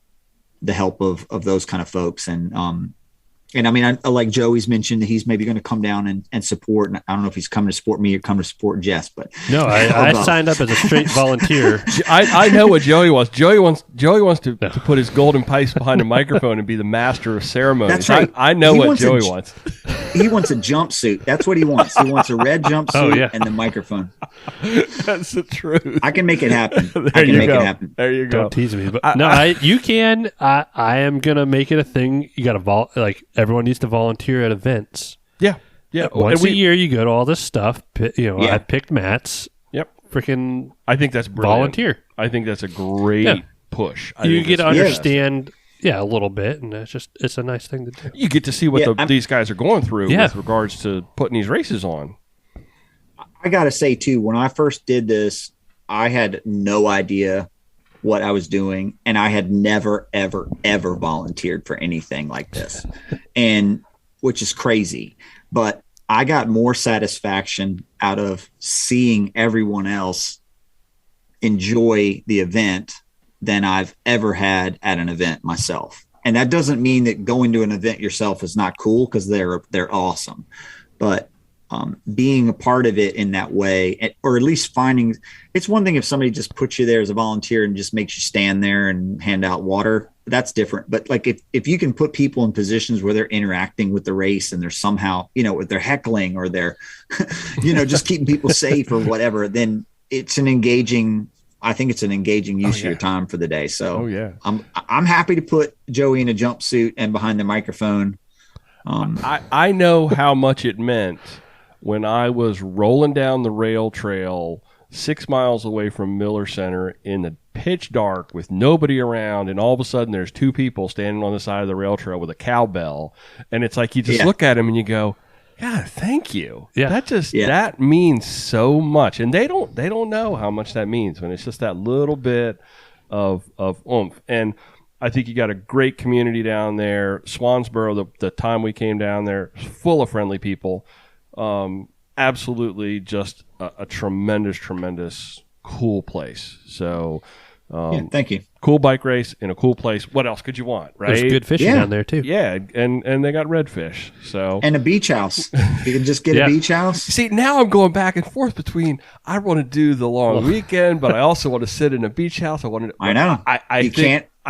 the help of those kind of folks. And I mean, I like Joey's mentioned that he's maybe going to come down and support. And I don't know if he's coming to support me or come to support Jess, but no, I signed up as a straight volunteer. I know what Joey wants. Joey wants to put his golden pipes behind a microphone and be the master of ceremonies. That's right. I know what Joey wants. He wants a jumpsuit. That's what he wants. He wants a red jumpsuit and the microphone. That's the truth. I can make it happen. There you go. Don't tease me. But you can. I am going to make it a thing. You got to everyone needs to volunteer at events. Yeah. Once a year, you go to all this stuff. I picked Matt's. Yep. Freaking. I think that's brilliant. Volunteer. I think that's a great push. You get to understand. Yeah, a little bit, and it's a nice thing to do. You get to see what these guys are going through with regards to putting these races on. I got to say, too, when I first did this, I had no idea what I was doing, and I had never, ever, ever volunteered for anything like this, and which is crazy. But I got more satisfaction out of seeing everyone else enjoy the event than I've ever had at an event myself. And that doesn't mean that going to an event yourself is not cool, because they're awesome. But being a part of it in that way, or at least finding, it's one thing if somebody just puts you there as a volunteer and just makes you stand there and hand out water, that's different. But like if you can put people in positions where they're interacting with the race and they're somehow, with their heckling or they're, just keeping people safe or whatever, then it's an engaging use of your time for the day. So I'm happy to put Joey in a jumpsuit and behind the microphone. I know how much it meant when I was rolling down the rail trail 6 miles away from Miller Center in the pitch dark with nobody around, and all of a sudden there's 2 people standing on the side of the rail trail with a cowbell, and it's like you just look at them and you go, God, thank you. Yeah. That means so much. And they don't know how much that means when it's just that little bit of oomph. And I think you got a great community down there. Swansboro, the time we came down there, full of friendly people. Absolutely just a tremendous, tremendous cool place. So Thank you. Cool bike race in a cool place. What else could you want, right? There's good fishing down there too. Yeah, and they got redfish. So and a beach house. You can just get a beach house. See, now I'm going back and forth between I want to do the long weekend, but I also want to sit in a beach house. I know.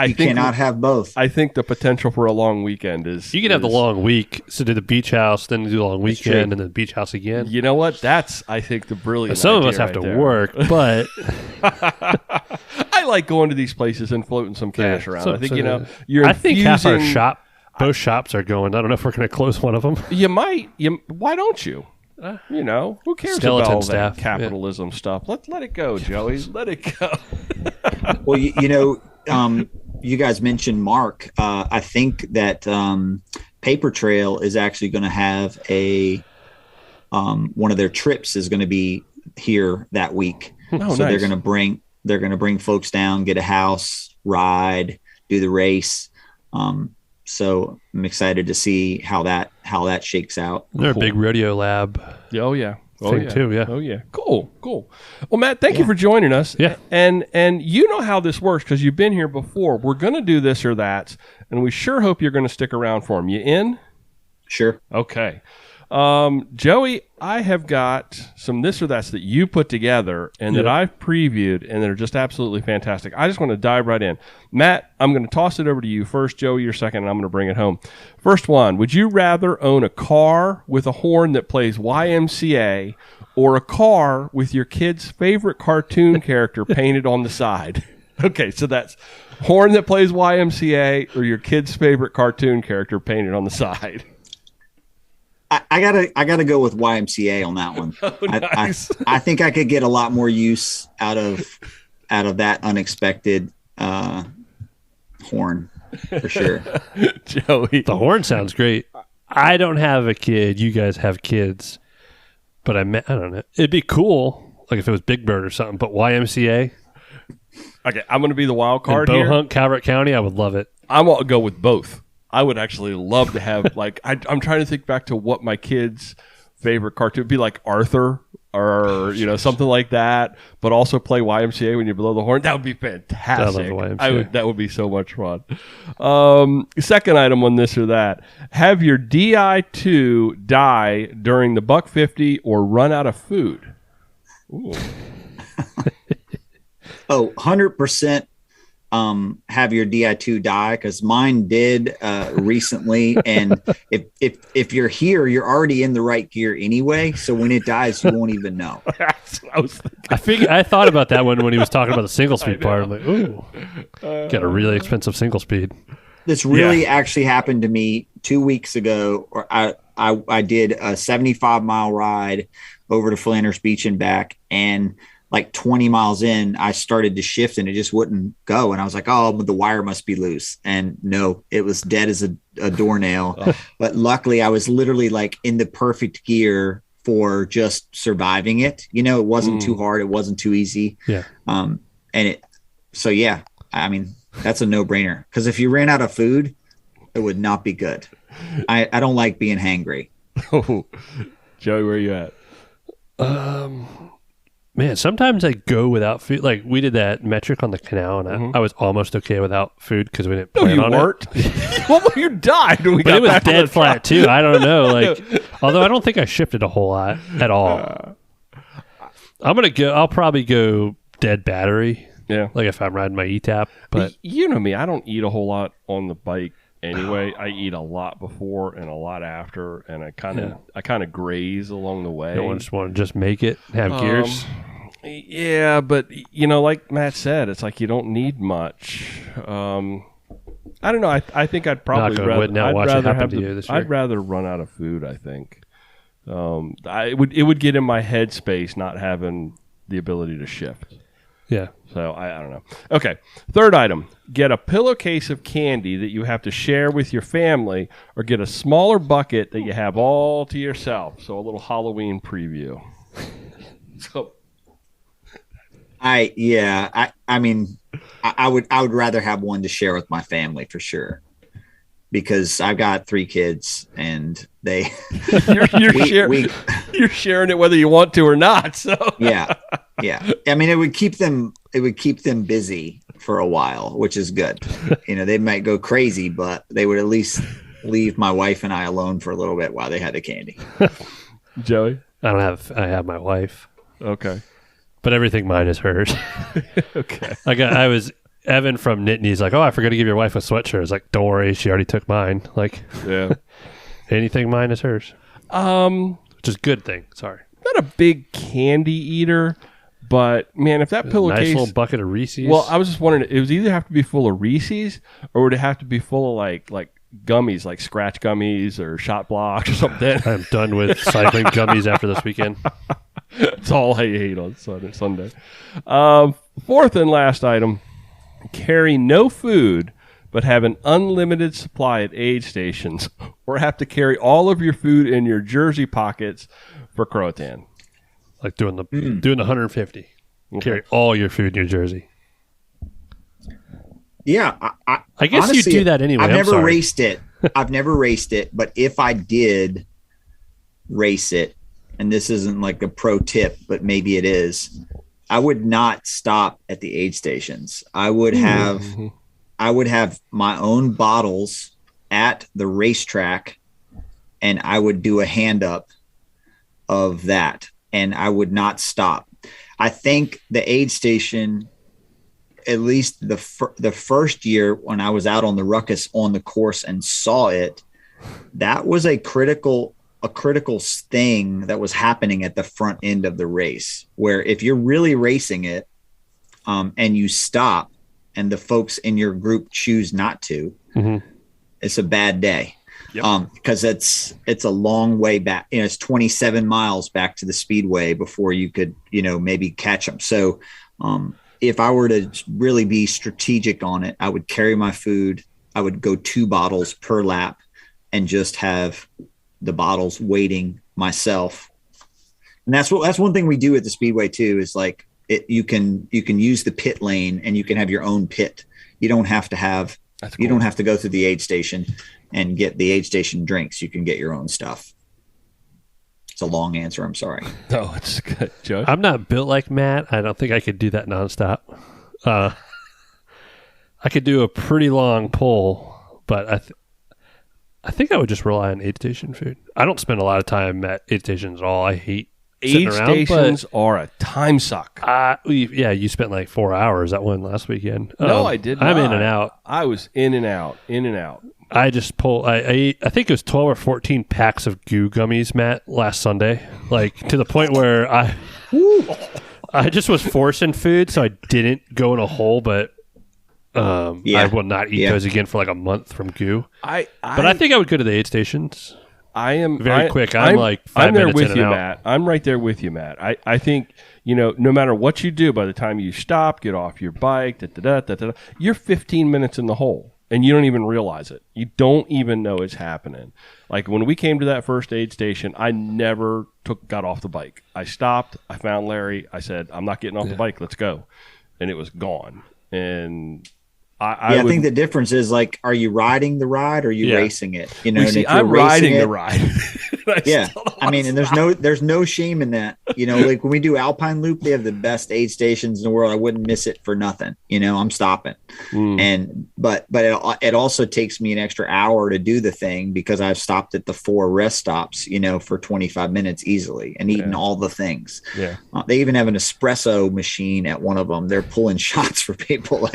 You cannot have both. I think the potential for a long weekend is you can have the long week, so do the beach house, then do the long weekend, and then the beach house again. You know what? That's I think the brilliant. Some of us have to work, but I like going to these places and floating some cash around. I think I think half our both shops are going. I don't know if we're going to close one of them. You might. Why don't you? Who cares Skeleton about all staff, that capitalism stuff? Let it go, Joey. Let it go. Well, you guys mentioned Mark. I think that Paper Trail is actually going to have a one of their trips is going to be here that week. So nice. they're going to bring folks down, get a house, ride, do the race. So I'm excited to see how that shakes out. They're a big rodeo lab. Oh yeah. Too, yeah. Oh yeah. Cool. Well, Matt, thank you for joining us. Yeah. And you know how this works because you've been here before. We're going to do this or that, and we sure hope you're going to stick around for them. You in? Sure. Okay. Joey, I have got some this or that's that you put together and that I've previewed, and they're just absolutely fantastic. I just want to dive right in. Matt, I'm going to toss it over to you first. Joey, you're second, and I'm going to bring it home. First one, would you rather own a car with a horn that plays YMCA or a car with your kid's favorite cartoon character painted on the side? Okay, so that's horn that plays YMCA or your kid's favorite cartoon character painted on the side. I gotta go with YMCA on that one. Oh, nice. I think I could get a lot more use out of that unexpected horn for sure. Joey, the horn sounds great. I don't have a kid. You guys have kids, but I don't know. It'd be cool, like if it was Big Bird or something. But YMCA. Okay, I'm going to be the wild card here. Bohunt, Calvert County. I would love it. I'm going to go with both. I would actually love to have, like, I'm trying to think back to what my kid's favorite cartoon would be, like Arthur or, something like that, but also play YMCA when you blow the horn. That would be fantastic. I love the YMCA. That would be so much fun. Second item on this or that, have your DI2 die during the $1.50 or run out of food. Ooh. 100%. Have your DI2 die, because mine did recently, and if you're here, you're already in the right gear anyway, so when it dies you won't even know. That's what I was thinking. I thought about that when he was talking about the single speed part. I'm like, ooh, got a really expensive single speed. This really actually happened to me 2 weeks ago. Or I did a 75-mile ride over to Flanders Beach and back, and like 20 miles in, I started to shift and it just wouldn't go. And I was like, oh, the wire must be loose. And no, it was dead as a doornail. But luckily I was literally like in the perfect gear for just surviving it. It wasn't too hard. It wasn't too easy. Yeah. I mean, that's a no brainer, because if you ran out of food, it would not be good. I don't like being hangry. Oh, Joey, where are you at? Man, sometimes I go without food. Like we did that metric on the canal, and I was almost okay without food because we didn't plan on it. Well, you died when we but got it was back dead flat too. I don't know. Like, although I don't think I shifted a whole lot at all. I'll probably go dead battery. Yeah, like if I'm riding my ETAP. But you know me, I don't eat a whole lot on the bike anyway. I eat a lot before and a lot after, and I kind of graze along the way. You don't just want to just make it have gears. Yeah, but like Matt said, it's like you don't need much. I don't know. I think I'd probably I'd rather run out of food. I think it would get in my headspace not having the ability to shift. Yeah. So I don't know. Okay. Third item, get a pillowcase of candy that you have to share with your family, or get a smaller bucket that you have all to yourself. So a little Halloween preview. So I would rather have one to share with my family for sure, because I've got 3 kids and they you're sharing it whether you want to or not. So yeah. I mean, it would keep them busy for a while, which is good. They might go crazy, but they would at least leave my wife and I alone for a little bit while they had the candy. Joey? I have my wife. Okay. But everything mine is hers. Okay. Evan from Nittany's like, oh, I forgot to give your wife a sweatshirt. I was like, don't worry, she already took mine. Like, yeah. Anything mine is hers. Which is a good thing. Sorry. Not a big candy eater, but man, if that pillowcase, nice little bucket of Reese's. Well, I was just wondering, it would either have to be full of Reese's, or would it have to be full of like gummies, like scratch gummies or shot blocks or something? I'm done with cycling gummies after this weekend. That's all I ate on Sunday. Fourth and last item: carry no food, but have an unlimited supply at aid stations, or have to carry all of your food in your jersey pockets for Croatan. Like doing the 150. Okay. Carry all your food in your jersey. Yeah, I guess honestly, you do that anyway. I've never raced it. But if I did race it, and this isn't like a pro tip, but maybe it is, I would not stop at the aid stations. I would have my own bottles at the racetrack, and I would do a hand up of that, and I would not stop. I think the aid station, at least the first year when I was out on the ruckus on the course and saw it, that was a critical thing that was happening at the front end of the race, where if you're really racing it and you stop and the folks in your group choose not to, it's a bad day. Yep. Because it's a long way back. It's 27 miles back to the speedway before you could, maybe catch them. So if I were to really be strategic on it, I would carry my food. I would go 2 bottles per lap and just have the bottles waiting myself. And that's one thing we do at the speedway too, is like you can use the pit lane and you can have your own pit. You don't have to don't have to go through the aid station and get the aid station drinks. You can get your own stuff. It's a long answer. I'm sorry. No, it's good, Joe. I'm not built like Matt. I don't think I could do that nonstop. I could do a pretty long pull, but I think I would just rely on aid station food. I don't spend a lot of time at aid stations at all. I hate aid stations are a time suck. You spent like 4 hours at one last weekend. No, I did not. I'm in and out. I was in and out. I just pulled. I ate, I think it was 12 or 14 packs of goo gummies, Matt, last Sunday. Like to the point where I just was forcing food, so I didn't go in a hole. But I will not eat those again for like a month from goo. But I think I would go to the aid stations. I am very quick. I'm like 5 minutes there with in you, and out. Matt. I'm right there with you, Matt. I think no matter what you do, by the time you stop, get off your bike, you're 15 minutes in the hole. And you don't even realize it. You don't even know it's happening. Like when we came to that first aid station, I never got off the bike. I stopped. I found Larry. I said, I'm not getting off the bike. Let's go. And it was gone. And I think the difference is like, are you riding the ride or are you racing it? I'm riding the ride. I mean, and there's no shame in that. Like when we do Alpine Loop, they have the best aid stations in the world. I wouldn't miss it for nothing. I'm stopping. But it also takes me an extra hour to do the thing because I've stopped at the 4 rest stops, for 25 minutes easily and eaten all the things. Yeah. They even have an espresso machine at one of them. They're pulling shots for people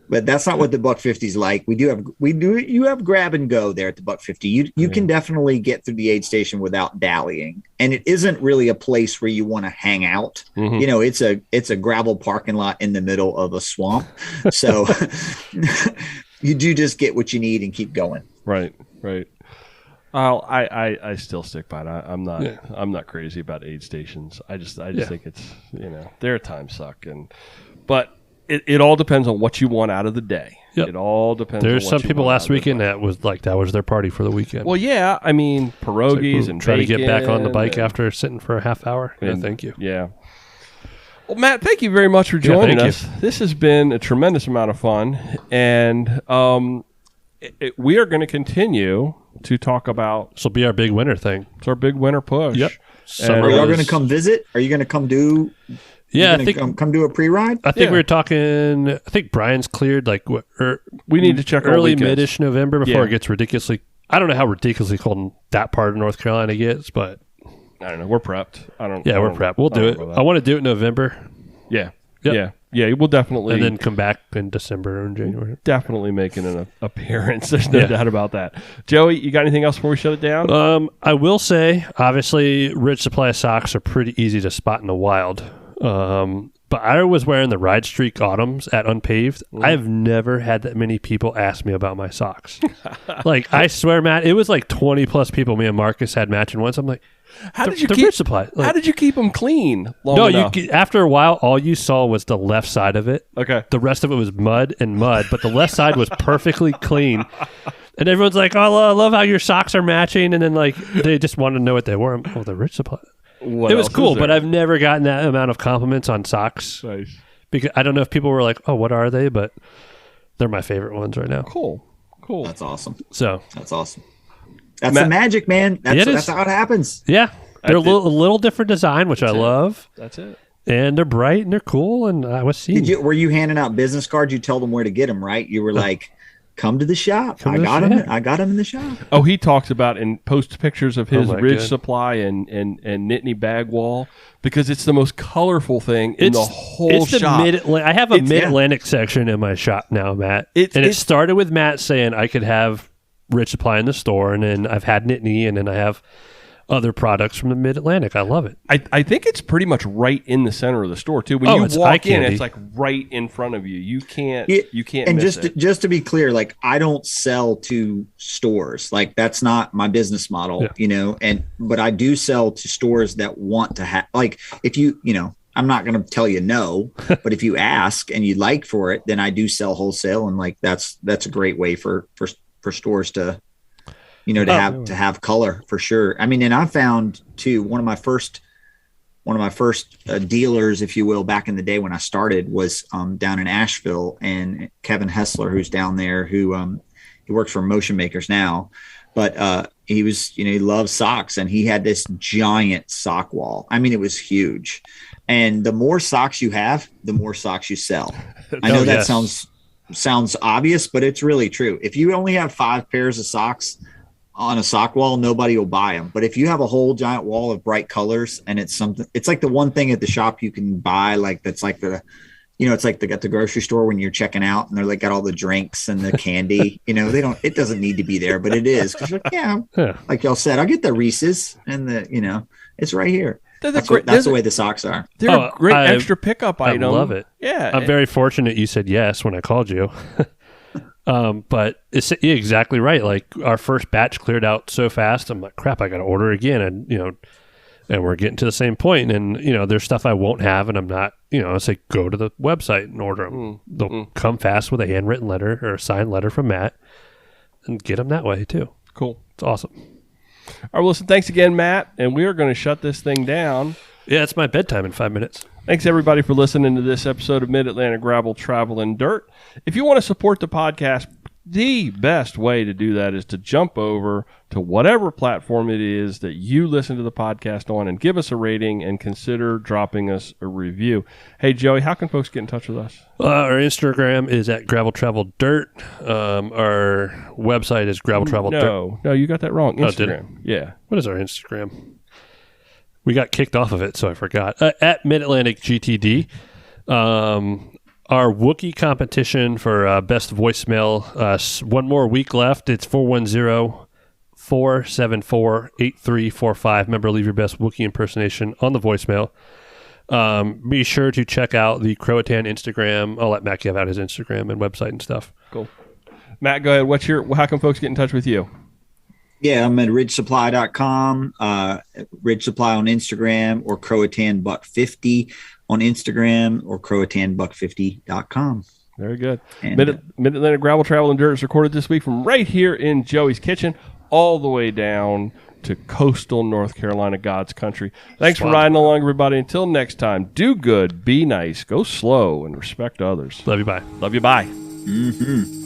but that's not what the $150 is like. You have grab and go there at the $150. You can definitely get through the aid station without dallying. And it isn't really a place where you want to hang out. It's a gravel parking lot in the middle of a swamp. So you do just get what you need and keep going. Right. I still stick by it. I'm not crazy about aid stations. I just think it's, they're a time suck. But it all depends on what you want out of the day. Yep. It all depends. There's some people last weekend that was their party for the weekend. Well, yeah, I mean pierogies and try to get back on the bike after sitting for a half hour. Yeah, thank you. Yeah. Well, Matt, thank you very much for joining us. This has been a tremendous amount of fun, and we are going to continue to talk about. This will be our big winter thing. It's our big winter push. Yep. Are y'all going to come visit? Are you going to come do? Yeah, I think come do a pre-ride. I think we were talking. I think Brian's cleared we need to check early mid-ish November before it gets ridiculously. I don't know how ridiculously cold that part of North Carolina gets, but I don't know. We're prepped. We're prepped. We'll do it. I want to do it in November. Yeah. Yep. Yeah. We'll definitely, and then come back in December and January. Definitely making an appearance. There's no doubt about that. Joey, you got anything else before we shut it down? I will say, obviously, Ridge Supply socks are pretty easy to spot in the wild. But I was wearing the Ride Streak Autumns at Unpaved. I have never had that many people ask me about my socks. Like, I swear, Matt, it was like 20 plus people. Me and Marcus had matching ones. I'm like, how did you keep Ridge Supply? Like, how did you keep them clean? After a while, all you saw was the left side of it. Okay. The rest of it was mud, but the left side was perfectly clean. And everyone's like, oh, I love how your socks are matching. And then, like, they just wanted to know what they were. Oh, the Ridge Supply. It was cool, but I've never gotten that amount of compliments on socks. Nice. Because I don't know if people were like, "Oh, what are they?" But they're my favorite ones right now. Cool. That's awesome. That's awesome. That's the magic, man. That's how it happens. Yeah, they're a little different design, which I love. That's it. And they're bright and they're cool. And I was seeing. Were you handing out business cards? You tell them where to get them, right? You were like, come to the shop. I got them in the shop. Oh, he talks about and posts pictures of his Ridge Supply and Nittany bag wall because it's the most colorful thing in the whole shop. I have a Mid-Atlantic section in my shop now, Matt. It started with Matt saying I could have Ridge Supply in the store, and then I've had Nittany, and then I have other products from the Mid-Atlantic. I love it. I think it's pretty much right in the center of the store too. When you walk in, it's like right in front of you. You can't and miss just to be clear, like I don't sell to stores. Like that's not my business model, but I do sell to stores that want to have, like if I'm not going to tell you no, but if you ask and you'd like for it, then I do sell wholesale. And like, that's a great way for stores to, to have color for sure. I mean, and I found too, one of my first dealers, if you will, back in the day when I started was down in Asheville, and Kevin Hessler, who's down there, who he works for Motion Makers now, but he was, he loves socks, and he had this giant sock wall. I mean, it was huge. And the more socks you have, the more socks you sell. I know that sounds obvious, but it's really true. If you only have 5 pairs of socks on a sock wall, nobody will buy them. But if you have a whole giant wall of bright colors, and it's like the one thing at the shop you can buy, like that's like it's like at the grocery store when you're checking out and they're like got all the drinks and the candy, it doesn't need to be there, but it is. Cause you're like, like y'all said, I'll get the Reese's and it's right here. That's the way the socks are. They're a great extra pickup item. I love it. Yeah. I'm very fortunate you said yes when I called you. But you're exactly right. Like our first batch cleared out so fast. I'm like, crap, I got to order again. And, and we're getting to the same point. And, there's stuff I won't have, and I'm not, it's like go to the website and order them. They'll come fast with a handwritten letter or a signed letter from Matt and get them that way too. Cool. It's awesome. All right, well, listen, thanks again, Matt. And we are going to shut this thing down. Yeah, it's my bedtime in 5 minutes. Thanks, everybody, for listening to this episode of Mid-Atlantic Gravel, Travel, and Dirt. If you want to support the podcast, the best way to do that is to jump over to whatever platform it is that you listen to the podcast on and give us a rating and consider dropping us a review. Hey, Joey, how can folks get in touch with us? Our Instagram is at Gravel Travel Dirt. Our website is Gravel Travel Dirt. No, you got that wrong. Instagram. Oh, did I? Yeah. What is our Instagram? We got kicked off of it, so I forgot. At Mid-Atlantic GTD. Our Wookiee competition for best voicemail, one more week left. It's 410-474-8345. Remember, leave your best Wookiee impersonation on the voicemail. Be sure to check out the Croatan Instagram. I'll let Matt give out his Instagram and website and stuff. Cool. Matt, go ahead. How can folks get in touch with you? Yeah, I'm at ridgesupply.com, Ridge Supply on Instagram, or Croatan Buck 50 on Instagram, or CroatanBuck50.com. Very good. Mid-Atlantic Gravel, Travel, and Dirt is recorded this week from right here in Joey's kitchen, all the way down to coastal North Carolina, God's country. Thanks for riding along, everybody. Until next time, do good, be nice, go slow, and respect others. Love you, bye. Love you, bye. Mm-hmm.